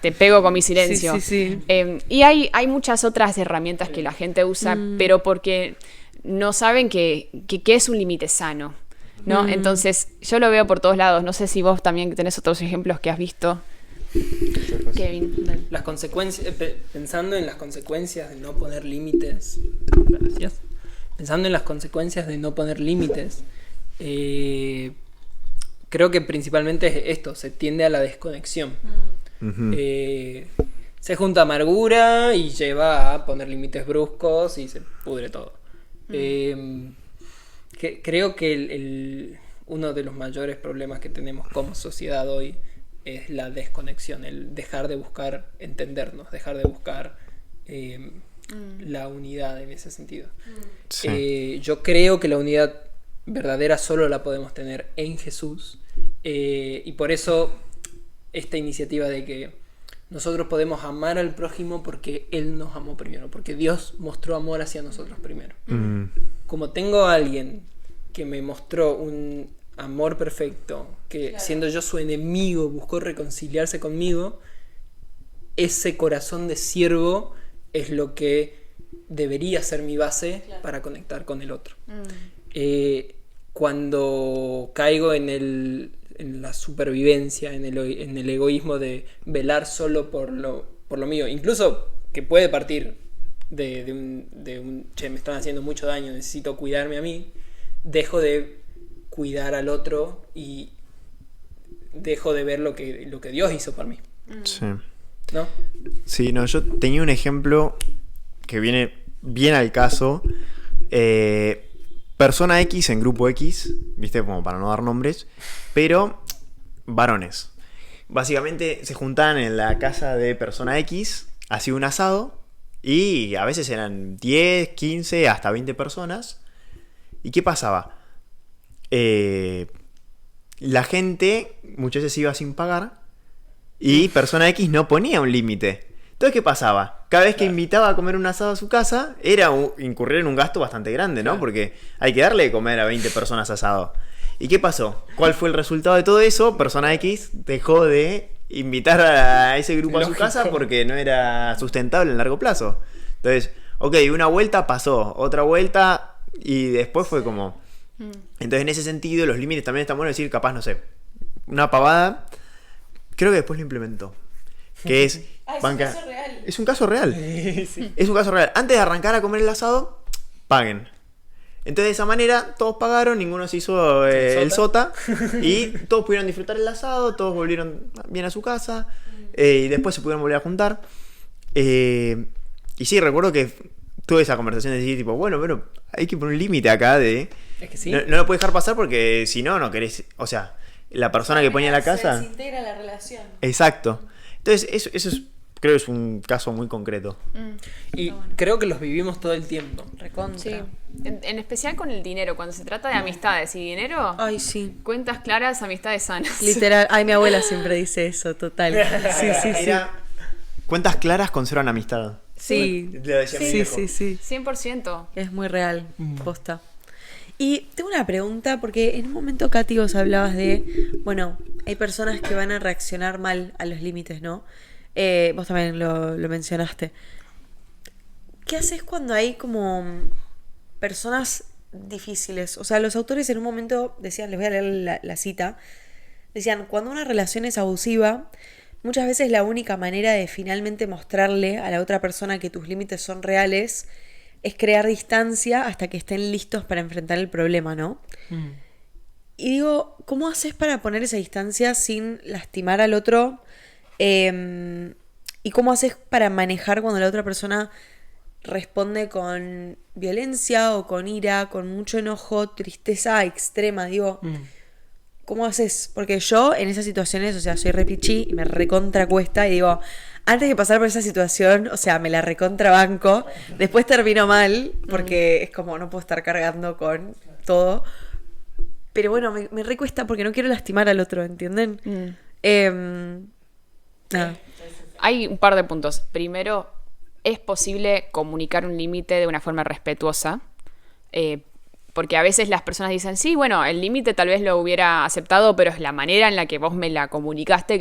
te pego con mi silencio. Sí. Y hay muchas otras herramientas que la gente usa, pero porque no saben que es un límite sano, ¿no? Entonces, yo lo veo por todos lados. No sé si vos también tenés otros ejemplos que has visto. Kevin, dale. Las consecuencias, pensando en las consecuencias de no poner límites. Gracias. Pensando en las consecuencias de no poner límites, creo que principalmente es esto, se tiende a la desconexión. Se junta amargura y lleva a poner límites bruscos y se pudre todo. Creo que uno de los mayores problemas que tenemos como sociedad hoy es la desconexión, el dejar de buscar entendernos, dejar de buscar la unidad en ese sentido. Sí. Yo creo que la unidad verdadera solo la podemos tener en Jesús, y por eso esta iniciativa de que nosotros podemos amar al prójimo porque Él nos amó primero, porque Dios mostró amor hacia nosotros primero. Como tengo a alguien que me mostró un amor perfecto, que siendo yo su enemigo buscó reconciliarse conmigo, ese corazón de siervo es lo que debería ser mi base para conectar con el otro. Cuando caigo en la supervivencia, en el egoísmo de velar solo por lo mío, incluso que puede partir de un che, me están haciendo mucho daño, necesito cuidarme a mí, dejo de cuidar al otro y dejo de ver lo que Dios hizo por mí. Sí. ¿No? Sí, no, yo tenía un ejemplo que viene bien al caso. Persona X en grupo X, ¿viste? Como para no dar nombres, pero varones. Básicamente se juntaban en la casa de persona X, hacía un asado Y a veces eran 10, 15, hasta 20 personas. ¿Y qué pasaba? La gente muchas veces iba sin pagar y persona X no ponía un límite. Entonces, ¿qué pasaba? Cada vez que invitaba a comer un asado a su casa, era incurrir en un gasto bastante grande, ¿no? Porque hay que darle de comer a 20 personas asado. ¿Y qué pasó? ¿Cuál fue el resultado de todo eso? Persona X dejó de invitar a ese grupo a su casa porque no era sustentable en largo plazo. Entonces, ok, una vuelta pasó, otra vuelta y después fue como... Entonces, en ese sentido, los límites también están buenos. Decir, capaz, no sé, una pavada, creo que después lo implementó. Que es... Es un caso real. Es un caso real. Sí. Es un caso real. Antes de arrancar a comer el asado, paguen. Entonces, de esa manera, todos pagaron, ninguno se hizo el sota. Y todos pudieron disfrutar el asado, todos volvieron bien a su casa. Y después se pudieron volver a juntar. Y sí, recuerdo que tuve esa conversación de decir, tipo, bueno, pero hay que poner un límite acá de... Es que sí. No lo puedes dejar pasar porque si no, no querés... O sea, la persona que ponía la casa... Se desintegra la relación. Exacto. Entonces, eso es, creo que es un caso muy concreto. Y creo que los vivimos todo el tiempo. Recontra. Sí. En especial con el dinero, cuando se trata de amistades y dinero, Ay, sí. cuentas claras, amistades sanas. Literal. Ay, mi abuela siempre dice eso, total. Sí, sí, sí. Era, cuentas claras conservan amistad. Sí. Le decía a mi Sí, viejo. sí, sí. 100%. Es muy real, posta. Y tengo una pregunta, porque en un momento, Katy, vos hablabas de, bueno, hay personas que van a reaccionar mal a los límites, ¿no? Vos también lo mencionaste. ¿Qué haces cuando hay como personas difíciles? O sea, los autores en un momento decían, les voy a leer la cita, decían, cuando una relación es abusiva, muchas veces la única manera de finalmente mostrarle a la otra persona que tus límites son reales es crear distancia hasta que estén listos para enfrentar el problema, ¿no? Y digo, ¿cómo haces para poner esa distancia sin lastimar al otro? ¿Y cómo haces para manejar cuando la otra persona responde con violencia o con ira, con mucho enojo, tristeza extrema? Digo, ¿cómo haces? Porque yo en esas situaciones, o sea, soy repichi y me recontra cuesta y digo, antes de pasar por esa situación, o sea, me la recontrabanco, después termino mal porque es como no puedo estar cargando con todo. Pero bueno, me recuesta porque no quiero lastimar al otro, ¿entienden? Nada. Hay un par de puntos. Primero, es posible comunicar un límite de una forma respetuosa. Porque a veces las personas dicen, sí, bueno, el límite tal vez lo hubiera aceptado, pero es la manera en la que vos me la comunicaste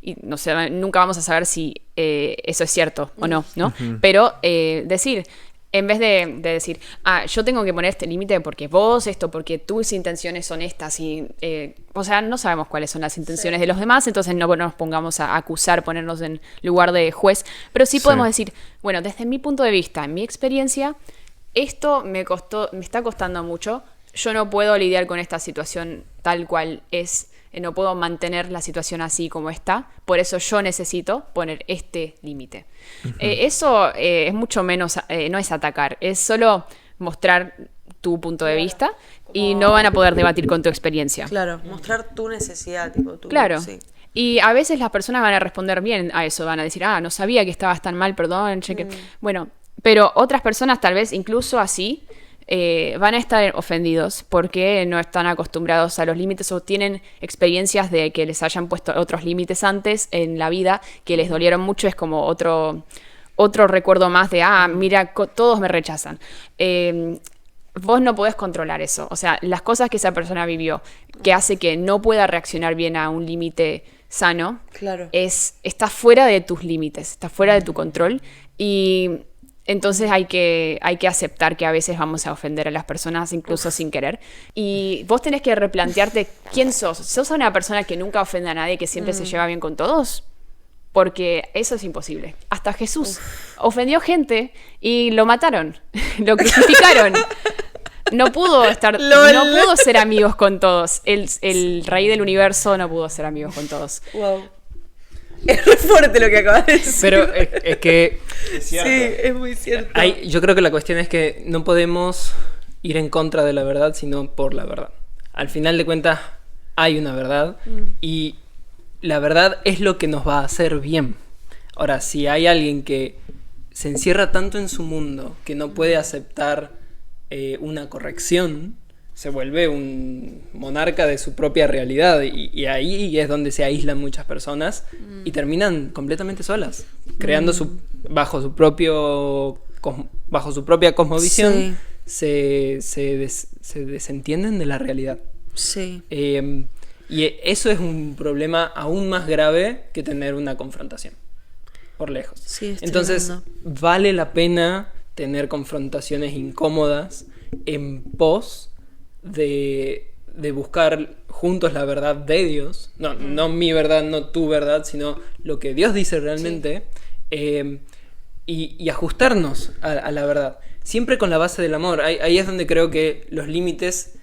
y no sé, nunca vamos a saber si eso es cierto o no, ¿no? Pero decir, en vez de decir, yo tengo que poner este límite porque vos porque tus intenciones son estas y, o sea, no sabemos cuáles son las intenciones de los demás, entonces no nos pongamos a acusar, ponernos en lugar de juez, pero sí podemos decir, bueno, desde mi punto de vista, en mi experiencia, esto me está costando mucho, yo no puedo lidiar con esta situación tal cual es, no puedo mantener la situación así como está, por eso yo necesito poner este límite. Eso es mucho menos, no es atacar, es solo mostrar tu punto de vista y no van a poder debatir con tu experiencia. Claro, mostrar tu necesidad, tipo tu... Claro. Sí. Y a veces las personas van a responder bien a eso, van a decir, no sabía que estabas tan mal, perdón, bueno... Pero otras personas tal vez incluso así van a estar ofendidos porque no están acostumbrados a los límites o tienen experiencias de que les hayan puesto otros límites antes en la vida que les dolieron mucho. Es como otro recuerdo más de, mira, todos me rechazan. Vos no podés controlar eso. O sea, las cosas que esa persona vivió que hace que no pueda reaccionar bien a un límite sano, claro, está fuera de tus límites, está fuera de tu control y... Entonces hay que aceptar que a veces vamos a ofender a las personas incluso sin querer. Y vos tenés que replantearte quién sos. ¿Sos una persona que nunca ofende a nadie, que siempre se lleva bien con todos? Porque eso es imposible. Hasta Jesús ofendió gente y lo mataron, lo crucificaron. No pudo ser amigos con todos. El rey del universo no pudo ser amigos con todos. Wow. Es re fuerte lo que acabas de decir. Pero es que... Es cierto. Sí, es muy cierto. Yo creo que la cuestión es que no podemos ir en contra de la verdad, sino por la verdad. Al final de cuentas, hay una verdad y la verdad es lo que nos va a hacer bien. Ahora, si hay alguien que se encierra tanto en su mundo que no puede aceptar una corrección, se vuelve un monarca de su propia realidad y ahí es donde se aíslan muchas personas y terminan completamente solas, creando bajo su propia cosmovisión, se desentienden de la realidad. Sí. Y eso es un problema aún más grave que tener una confrontación, por lejos. Sí, es Entonces, tremendo. vale la pena tener confrontaciones incómodas en pos de buscar juntos la verdad de Dios. No mi verdad, no tu verdad, sino lo que Dios dice realmente. Y ajustarnos a la verdad. Siempre con la base del amor. Ahí es donde creo que los límites...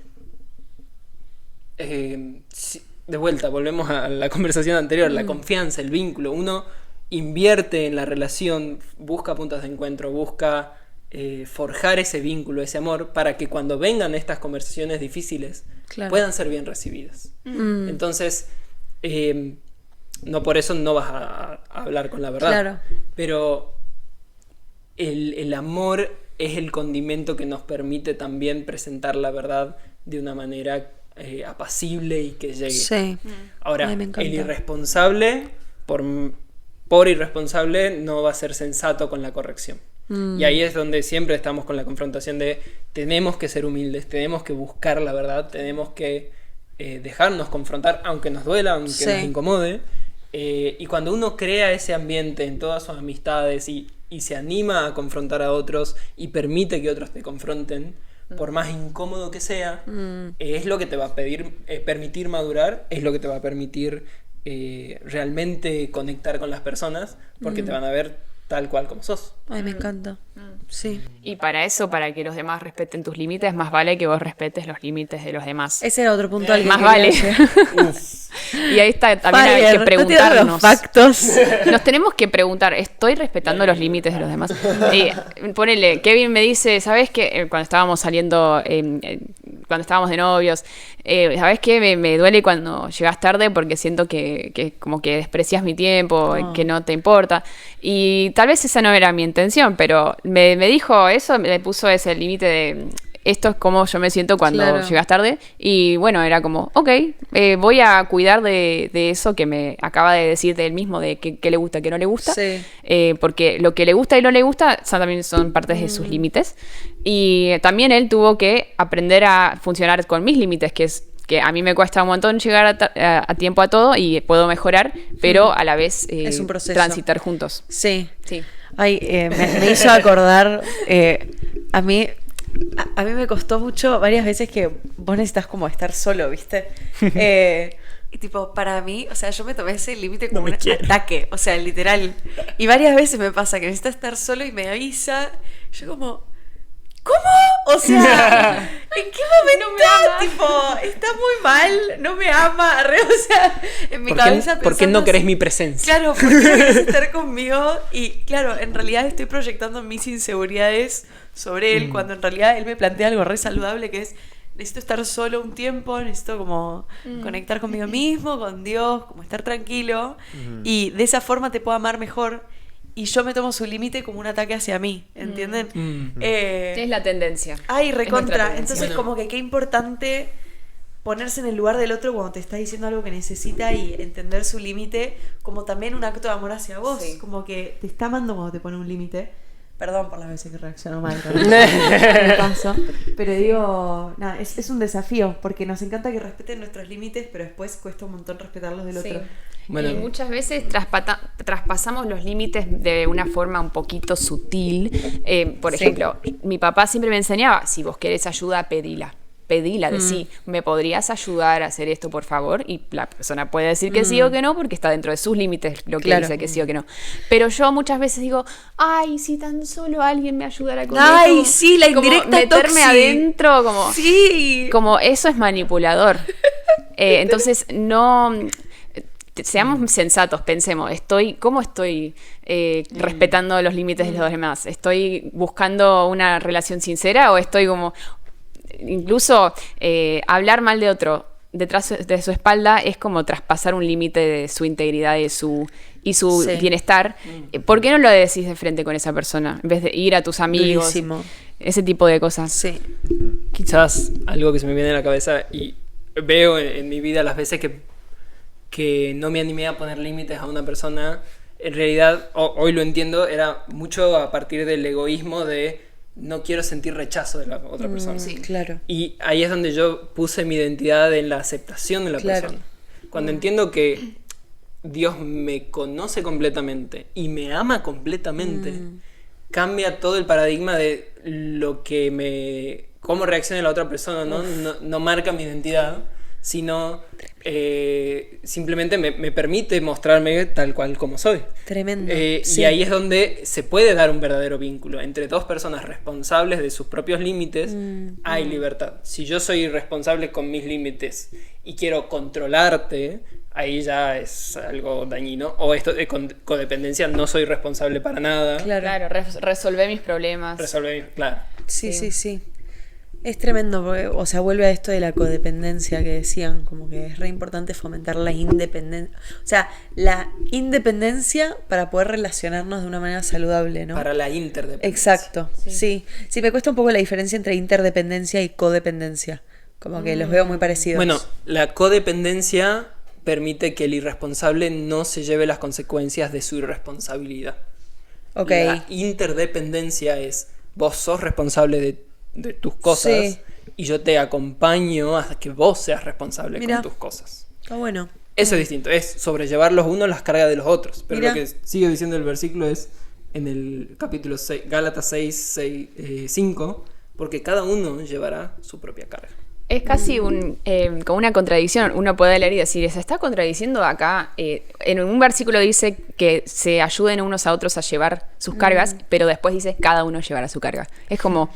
de vuelta, volvemos a la conversación anterior, la confianza, el vínculo. Uno invierte en la relación, busca puntos de encuentro, busca forjar ese vínculo, ese amor, para que cuando vengan estas conversaciones difíciles puedan ser bien recibidas. Entonces, no por eso no vas a hablar con la verdad. Claro. Pero el amor es el condimento que nos permite también presentar la verdad de una manera apacible y que llegue. Sí. Ahora, Ay, me encanta. el irresponsable, por irresponsable, no va a ser sensato con la corrección. Y ahí es donde siempre estamos con la confrontación de tenemos que ser humildes, tenemos que buscar la verdad, tenemos que dejarnos confrontar, aunque nos duela, aunque nos incomode. Y cuando uno crea ese ambiente en todas sus amistades y se anima a confrontar a otros y permite que otros te confronten, por más incómodo que sea, es lo que te va a permitir madurar, es lo que te va a permitir realmente conectar con las personas, porque te van a ver tal cual como sos. Ay, me encanta. Sí. Y para eso, para que los demás respeten tus límites, más vale que vos respetes los límites de los demás. Ese era otro punto al que Más quería vale. llegar. Y ahí está, también hay que Fire, no te hagas los preguntarnos. factos. Nos tenemos que preguntar, ¿estoy respetando los límites de los demás? Ponele, Kevin me dice, ¿sabes qué? Cuando estábamos saliendo, cuando estábamos de novios, ¿sabes qué? Me duele cuando llegas tarde porque siento que como que desprecias mi tiempo, que no te importa. Y tal vez esa no era mi intención, pero me dijo eso, me puso ese límite de... Esto es como yo me siento cuando llegas tarde. Y bueno, era como, ok, voy a cuidar de eso que me acaba de decir de él mismo, de qué le gusta, qué no le gusta. Sí. Porque lo que le gusta y no le gusta también son partes de sus límites. Y también él tuvo que aprender a funcionar con mis límites, que a mí me cuesta un montón llegar a tiempo a todo y puedo mejorar, pero a la vez es un proceso. transitar juntos. Sí. Sí. Ay, me hizo acordar, a mí me costó mucho varias veces que vos necesitas como estar solo, ¿viste? Y tipo, para mí, o sea, yo me tomé ese límite como un ataque, o sea, literal. Y varias veces me pasa que necesito estar solo y me avisa, yo como... ¿Cómo? O sea, ¿en qué momento? No me ama. Tipo, está muy mal, no me ama, o sea, en mi cabeza ¿Por qué no pensando querés así, mi presencia? Claro, porque no querés estar conmigo. Y claro, en realidad estoy proyectando mis inseguridades sobre él, cuando en realidad él me plantea algo re saludable, que es, necesito estar solo un tiempo, necesito como conectar conmigo mismo, con Dios, como estar tranquilo, y de esa forma te puedo amar mejor. Y yo me tomo su límite como un ataque hacia mí, ¿entienden? Es la tendencia. Ay, Es nuestra recontra. tendencia. Entonces, como que qué importante ponerse en el lugar del otro cuando te está diciendo algo que necesita y entender su límite como también un acto de amor hacia vos. Sí. Como que te está amando cuando te pone un límite. Perdón por las veces que reacciono mal. Me paso. Pero digo, nada, es un desafío porque nos encanta que respeten nuestros límites, pero después cuesta un montón respetarlos del Sí. otro. Bueno. Y muchas veces traspasamos los límites de una forma un poquito sutil. Por ejemplo, mi papá siempre me enseñaba, si vos querés ayuda, pedila, decí, ¿me podrías ayudar a hacer esto, por favor? Y la persona puede decir que sí o que no, porque está dentro de sus límites lo que dice que sí o que no. Pero yo muchas veces digo, ay, si tan solo alguien me ayudara con Ay, esto. sí, la Como indirecta meterme toxi. adentro, como... Sí. Como eso es manipulador. Entonces, no... Seamos sensatos, pensemos, ¿cómo estoy respetando los límites de los demás? ¿Estoy buscando una relación sincera o estoy como... Incluso hablar mal de otro detrás de su espalda es como traspasar un límite de su integridad y su Sí. bienestar. ¿Por qué no lo decís de frente con esa persona? En vez de ir a tus amigos, Durísimo. ese tipo de cosas. Sí. Quizás algo que se me viene a la cabeza y veo en mi vida las veces que no me animé a poner límites a una persona, en realidad, hoy lo entiendo, era mucho a partir del egoísmo de no quiero sentir rechazo de la otra persona. Sí, claro. Y ahí es donde yo puse mi identidad en la aceptación de la Claro. persona. Cuando entiendo que Dios me conoce completamente y me ama completamente, cambia todo el paradigma de lo que cómo reacciona la otra persona, ¿no? No marca mi identidad, sino simplemente me permite mostrarme tal cual como soy. Tremendo. Y Sí. ahí es donde se puede dar un verdadero vínculo. Entre dos personas responsables de sus propios límites, hay libertad. Si yo soy irresponsable con mis límites y quiero controlarte, ahí ya es algo dañino. O esto de codependencia, no soy responsable para nada. Claro. Resolver mis problemas. Claro. Sí, sí, sí. Es tremendo, porque, o sea, vuelve a esto de la codependencia que decían, como que es re importante fomentar la independencia. O sea, la independencia para poder relacionarnos de una manera saludable, ¿no? Para la interdependencia. Exacto, sí. Sí, me cuesta un poco la diferencia entre interdependencia y codependencia. Como que los veo muy parecidos. Bueno, la codependencia permite que el irresponsable no se lleve las consecuencias de su irresponsabilidad. ok. La interdependencia es vos sos responsable de tus cosas Sí. y yo te acompaño hasta que vos seas responsable Mirá. con tus cosas. Está bueno. Eso es distinto, es sobrellevar los unos las cargas de los otros. Pero Mirá. lo que sigue diciendo el versículo es en el capítulo 6, Gálatas 6, 5, porque cada uno llevará su propia carga. Es casi como una contradicción. Uno puede leer y decir, se está contradiciendo acá. En un versículo dice que se ayuden unos a otros a llevar sus cargas, pero después dice, cada uno llevará su carga. Es como,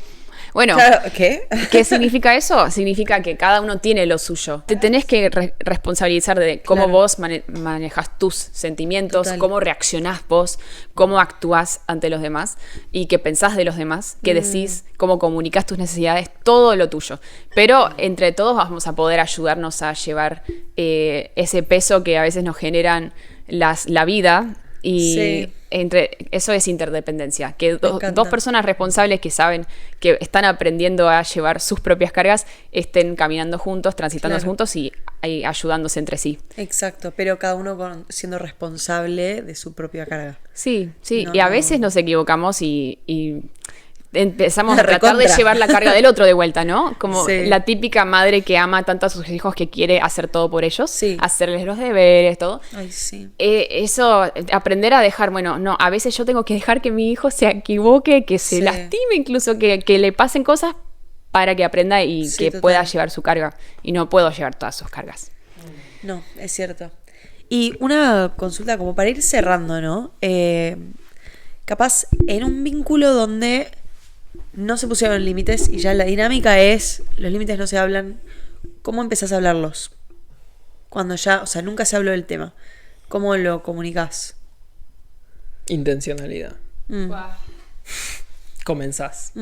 bueno, Claro, ¿qué? ¿qué significa eso? Significa que cada uno tiene lo suyo. Te tenés que responsabilizar de cómo Claro. vos manejas tus sentimientos, Total. cómo reaccionás vos, cómo actuás ante los demás y qué pensás de los demás, qué decís, cómo comunicás tus necesidades, todo lo tuyo. Pero entre todos vamos a poder ayudarnos a llevar ese peso que a veces nos generan la vida. Y Sí. eso es interdependencia, que encanta. dos personas responsables que saben que están aprendiendo a llevar sus propias cargas estén caminando juntos, transitando Claro. juntos y ayudándose entre sí. Exacto, pero cada uno siendo responsable de su propia carga. Sí, sí, No, y a no. veces nos equivocamos y empezamos a La tratar de recontra. llevar la carga del otro de vuelta, ¿no? Como Sí. la típica madre que ama tanto a sus hijos que quiere hacer todo por ellos, Sí. hacerles los deberes, todo. Ay, sí. Eso, aprender a dejar, bueno, no, a veces yo tengo que dejar que mi hijo se equivoque, que se Sí. lastime incluso, que le pasen cosas para que aprenda y Sí, que total. pueda llevar su carga. Y no puedo llevar todas sus cargas. No, es cierto. Y una consulta como para ir cerrando, ¿no? Capaz en un vínculo donde no se pusieron límites y ya la dinámica es, los límites no se hablan, ¿cómo empezás a hablarlos? Cuando ya, o sea, nunca se habló del tema. ¿Cómo lo comunicás? Intencionalidad. Comenzás.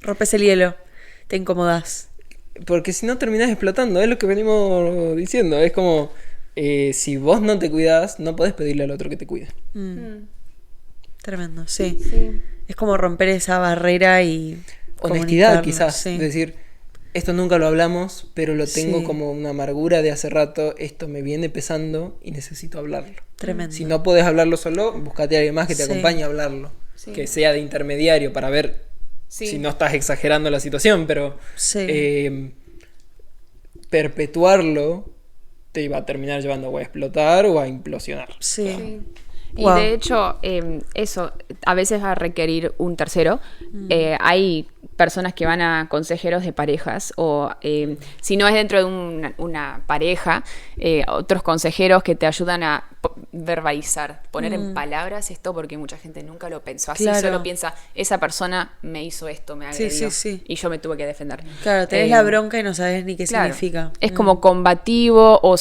Rompes el hielo, te incomodás. Porque si no terminás explotando, es lo que venimos diciendo. Es como, si vos no te cuidás, no podés pedirle al otro que te cuide. Tremendo, sí. Es como romper esa barrera y Honestidad comunicarlo, quizás, sí. es decir, esto nunca lo hablamos, pero lo tengo Sí. como una amargura de hace rato, esto me viene pesando y necesito hablarlo. Tremendo. Si no podés hablarlo solo, buscate a alguien más que te Sí. acompañe a hablarlo, Sí. que sea de intermediario para ver Sí. si no estás exagerando la situación, pero Sí. perpetuarlo te iba a terminar llevando o a explotar o a implosionar. Sí. Y Wow. de hecho, eso a veces va a requerir un tercero. Hay personas que van a consejeros de parejas o si no es dentro de una pareja, otros consejeros que te ayudan a verbalizar, poner en palabras esto porque mucha gente nunca lo pensó así, Claro. solo piensa, esa persona me hizo esto, me Sí, agredió sí, sí. y yo me tuve que defender. Claro, tenés la bronca y no sabes ni qué Claro. significa. Es como combativo o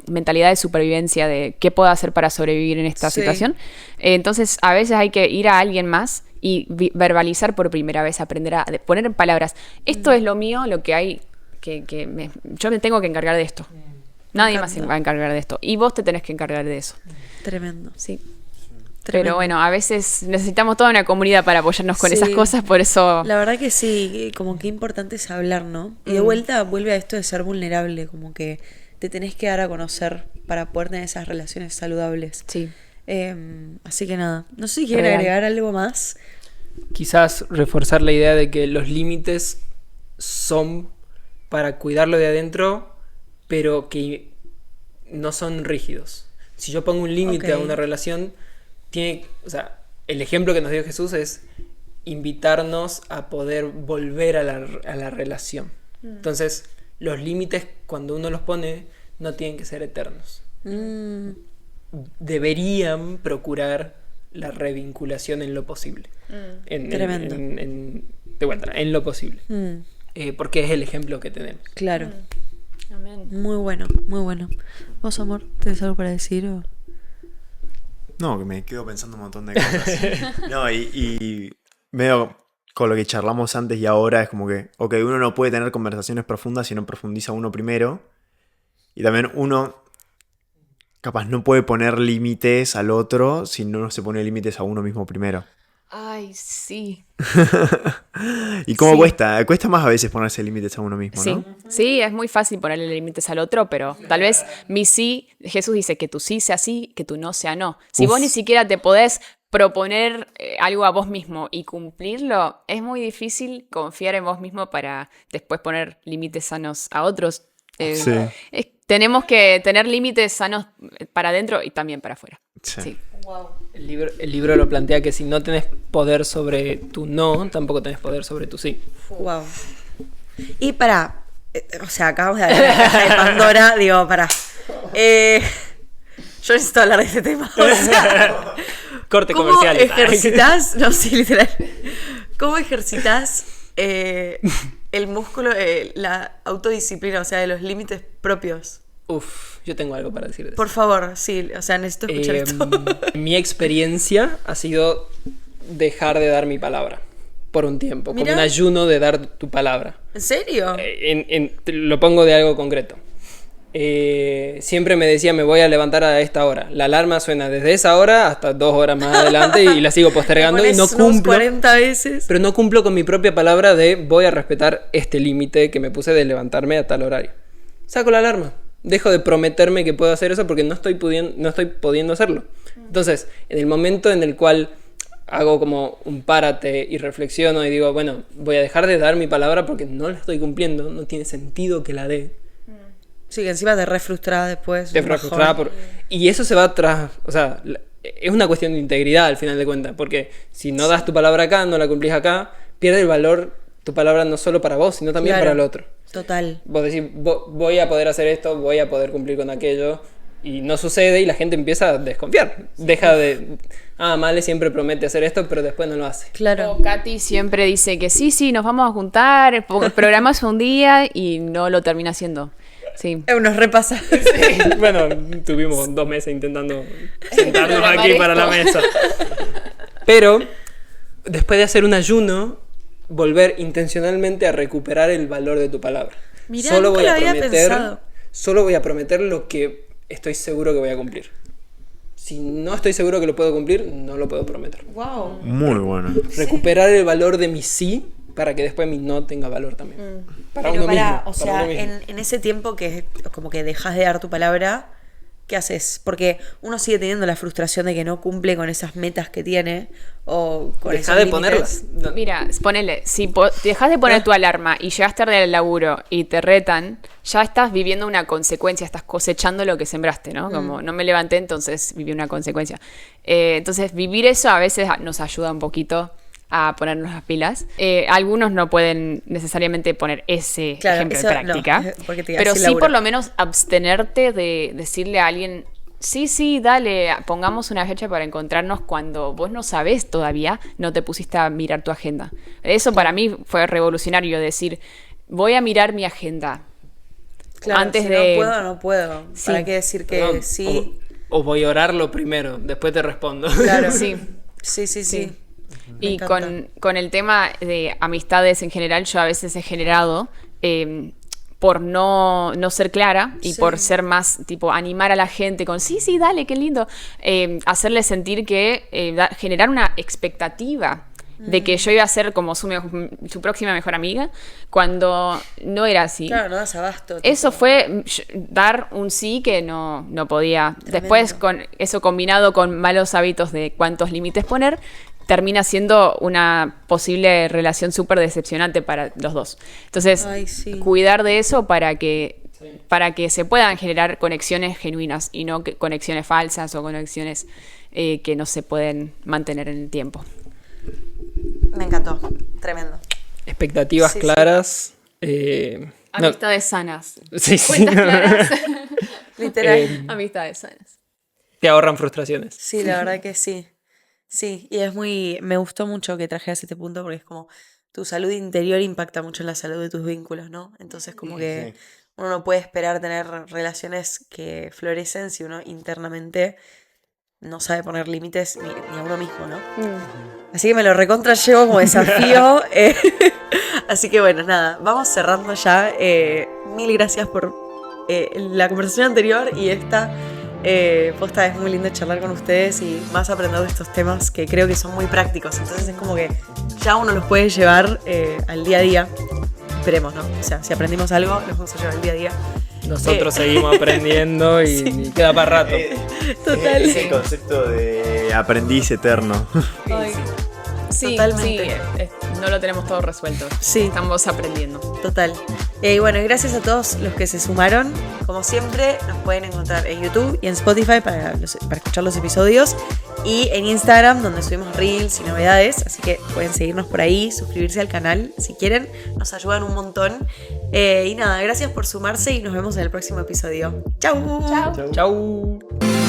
mentalidad de supervivencia de qué puedo hacer para sobrevivir en esta Sí. situación. Entonces, a veces hay que ir a alguien más y verbalizar por primera vez, aprender a poner en palabras. Esto es lo mío, lo que hay yo me tengo que encargar de esto. Nadie más se va a encargar de esto. Y vos te tenés que encargar de eso. Tremendo. Sí. Tremendo. Pero bueno, a veces necesitamos toda una comunidad para apoyarnos con esas cosas, por eso... La verdad que sí, como que importante es hablar, ¿no? Y de vuelta vuelve a esto de ser vulnerable, como que te tenés que dar a conocer para poder tener esas relaciones saludables. Sí. Así que nada, no sé si quieren Real. agregar algo más. Quizás reforzar la idea de que los límites son para cuidarlo de adentro, pero que no son rígidos. Si yo pongo un límite a una relación, o sea, el ejemplo que nos dio Jesús es invitarnos a poder volver a la relación. Entonces, los límites, cuando uno los pone, no tienen que ser eternos. Deberían procurar la revinculación en lo posible. Tremendo. De vuelta, en lo posible. Porque es el ejemplo que tenemos. Claro. Amén. Muy bueno, muy bueno. ¿Vos, amor, tenés algo para decir? O... No, que me quedo pensando un montón de cosas. No, y medio con lo que charlamos antes y ahora es como que, ok, uno no puede tener conversaciones profundas si no profundiza uno primero. Y también uno capaz no puede poner límites al otro si no se pone límites a uno mismo primero. Ay, sí. ¿Y cómo Sí. cuesta? Cuesta más a veces ponerse límites a uno mismo, Sí, ¿no? sí, es muy fácil ponerle límites al otro, pero tal vez mi sí, Jesús dice que tu sí sea sí, que tu no sea no. Si vos ni siquiera te podés proponer algo a vos mismo y cumplirlo, es muy difícil confiar en vos mismo para después poner límites sanos a otros. Sí. Tenemos que tener límites sanos para adentro y también para afuera. Sí. Sí. El libro lo plantea que si no tenés poder sobre tu no, tampoco tenés poder sobre tu sí. Wow. Y para, o sea, acabamos de hablar de la caja de Pandora, digo, para. Yo necesito hablar de este tema. O sea, Corte ¿cómo comercial. ejercitas? No, sí, literal. ¿Cómo ejercitas el músculo, la autodisciplina, o sea, de los límites propios? Uf, yo tengo algo para decir de eso. Por favor, sí, o sea, necesito escuchar esto. Mi experiencia ha sido dejar de dar mi palabra por un tiempo, como Mirá. un ayuno de dar tu palabra. ¿En serio? Te lo pongo de algo concreto. Siempre me decía me voy a levantar a esta hora. La alarma suena desde esa hora hasta 2 horas más adelante y la sigo postergando y Pones no unos cumplo. 40 veces. Pero no cumplo con mi propia palabra de voy a respetar este límite que me puse de levantarme a tal horario. Saco la alarma. Dejo de prometerme que puedo hacer eso porque no estoy pudiendo hacerlo. Entonces, en el momento en el cual hago como un párate y reflexiono y digo, bueno, voy a dejar de dar mi palabra porque no la estoy cumpliendo, no tiene sentido que la dé. Sí, que encima te re frustrada después. Te un bajón. frustraba y eso se va tras, o sea, es una cuestión de integridad al final de cuentas, porque si no das tu palabra acá, no la cumplís acá, pierde el valor tu palabra no solo para vos, sino también Claro. para el otro. Total. Vos decís, voy a poder hacer esto, voy a poder cumplir con aquello, y no sucede y la gente empieza a desconfiar. Deja de, Male siempre promete hacer esto, pero después no lo hace. Claro. O Katy siempre dice que sí, nos vamos a juntar, programas un día y no lo termina haciendo. Sí. Nos repasa. Bueno, tuvimos 2 meses intentando sentarnos Programar aquí para la esto. mesa. Pero, después de hacer un ayuno, volver intencionalmente a recuperar el valor de tu palabra. Mirá, nunca lo había pensado. Solo voy a prometer lo que estoy seguro que voy a cumplir. Si no estoy seguro que lo puedo cumplir, no lo puedo prometer. Wow. Muy bueno. Recuperar el valor de mi sí para que después mi no tenga valor también. Para Pero uno pará, mismo. o para sea, uno mismo. en ese tiempo que como que dejas de dar tu palabra, ¿qué haces? Porque uno sigue teniendo la frustración de que no cumple con esas metas que tiene o con Deja esos de límites. ponerlas. No. Mira, ponele, si dejas de poner tu alarma y llegas tarde al laburo y te retan, ya estás viviendo una consecuencia, estás cosechando lo que sembraste, ¿no? Como no me levanté, entonces viví una consecuencia. Entonces, vivir eso a veces nos ayuda un poquito a ponernos las pilas. Algunos no pueden necesariamente poner ese Claro, ejemplo eso en práctica, no, porque te iba a pero decir sí laburo. por lo menos abstenerte de decirle a alguien, sí, dale, pongamos una fecha para encontrarnos cuando vos no sabés todavía, no te pusiste a mirar tu agenda. Eso para mí fue revolucionario, decir, voy a mirar mi agenda. Claro, antes si de... no puedo, no puedo. Sí. ¿Para qué decir que Perdón, sí? O voy a orarlo primero, después te respondo. Claro. Sí. Sí. Me Y encanta. con el tema de amistades en general, yo a veces he generado, por no ser clara y Sí. por ser más, tipo, animar a la gente con, sí, dale, qué lindo. Hacerle sentir que, generar una expectativa de que yo iba a ser como su próxima mejor amiga, cuando no era así. Claro, no das abasto. Eso tipo. fue dar un sí que no podía. Tremendo. Después, con eso combinado con malos hábitos de cuántos límites poner, termina siendo una posible relación súper decepcionante para los dos. Entonces, Ay, sí. cuidar de eso para que se puedan generar conexiones genuinas y no conexiones falsas o conexiones que no se pueden mantener en el tiempo. Me encantó. Tremendo. Expectativas Sí, sí. claras. No, Amistades sanas. sí, sí. Cuentas claras. Literal. Amistades sanas. Te ahorran frustraciones. Sí, la verdad que sí. Sí, y es muy... Me gustó mucho que trajeras este punto porque es como tu salud interior impacta mucho en la salud de tus vínculos, ¿no? Entonces como que uno no puede esperar tener relaciones que florecen si uno internamente no sabe poner límites ni a uno mismo, ¿no? Así que me lo recontra llevo como desafío. Así que bueno, nada, vamos cerrando ya. Mil gracias por la conversación anterior y esta. Posta, es muy lindo charlar con ustedes y más aprender de estos temas que creo que son muy prácticos. Entonces es como que ya uno los puede llevar al día a día. Esperemos, ¿no? O sea, si aprendimos algo, los vamos a llevar al día a día. Nosotros seguimos aprendiendo y queda para rato. Total. Es el concepto de aprendiz eterno. Ay, Sí, totalmente. sí, no lo tenemos todo resuelto. Sí. Estamos aprendiendo. Total. Y bueno, gracias a todos los que se sumaron. Como siempre, nos pueden encontrar en YouTube y en Spotify para escuchar los episodios. Y en Instagram, donde subimos reels y novedades. Así que pueden seguirnos por ahí, suscribirse al canal si quieren. Nos ayudan un montón. Y nada, gracias por sumarse y nos vemos en el próximo episodio. ¡Chau! Chao. Chau.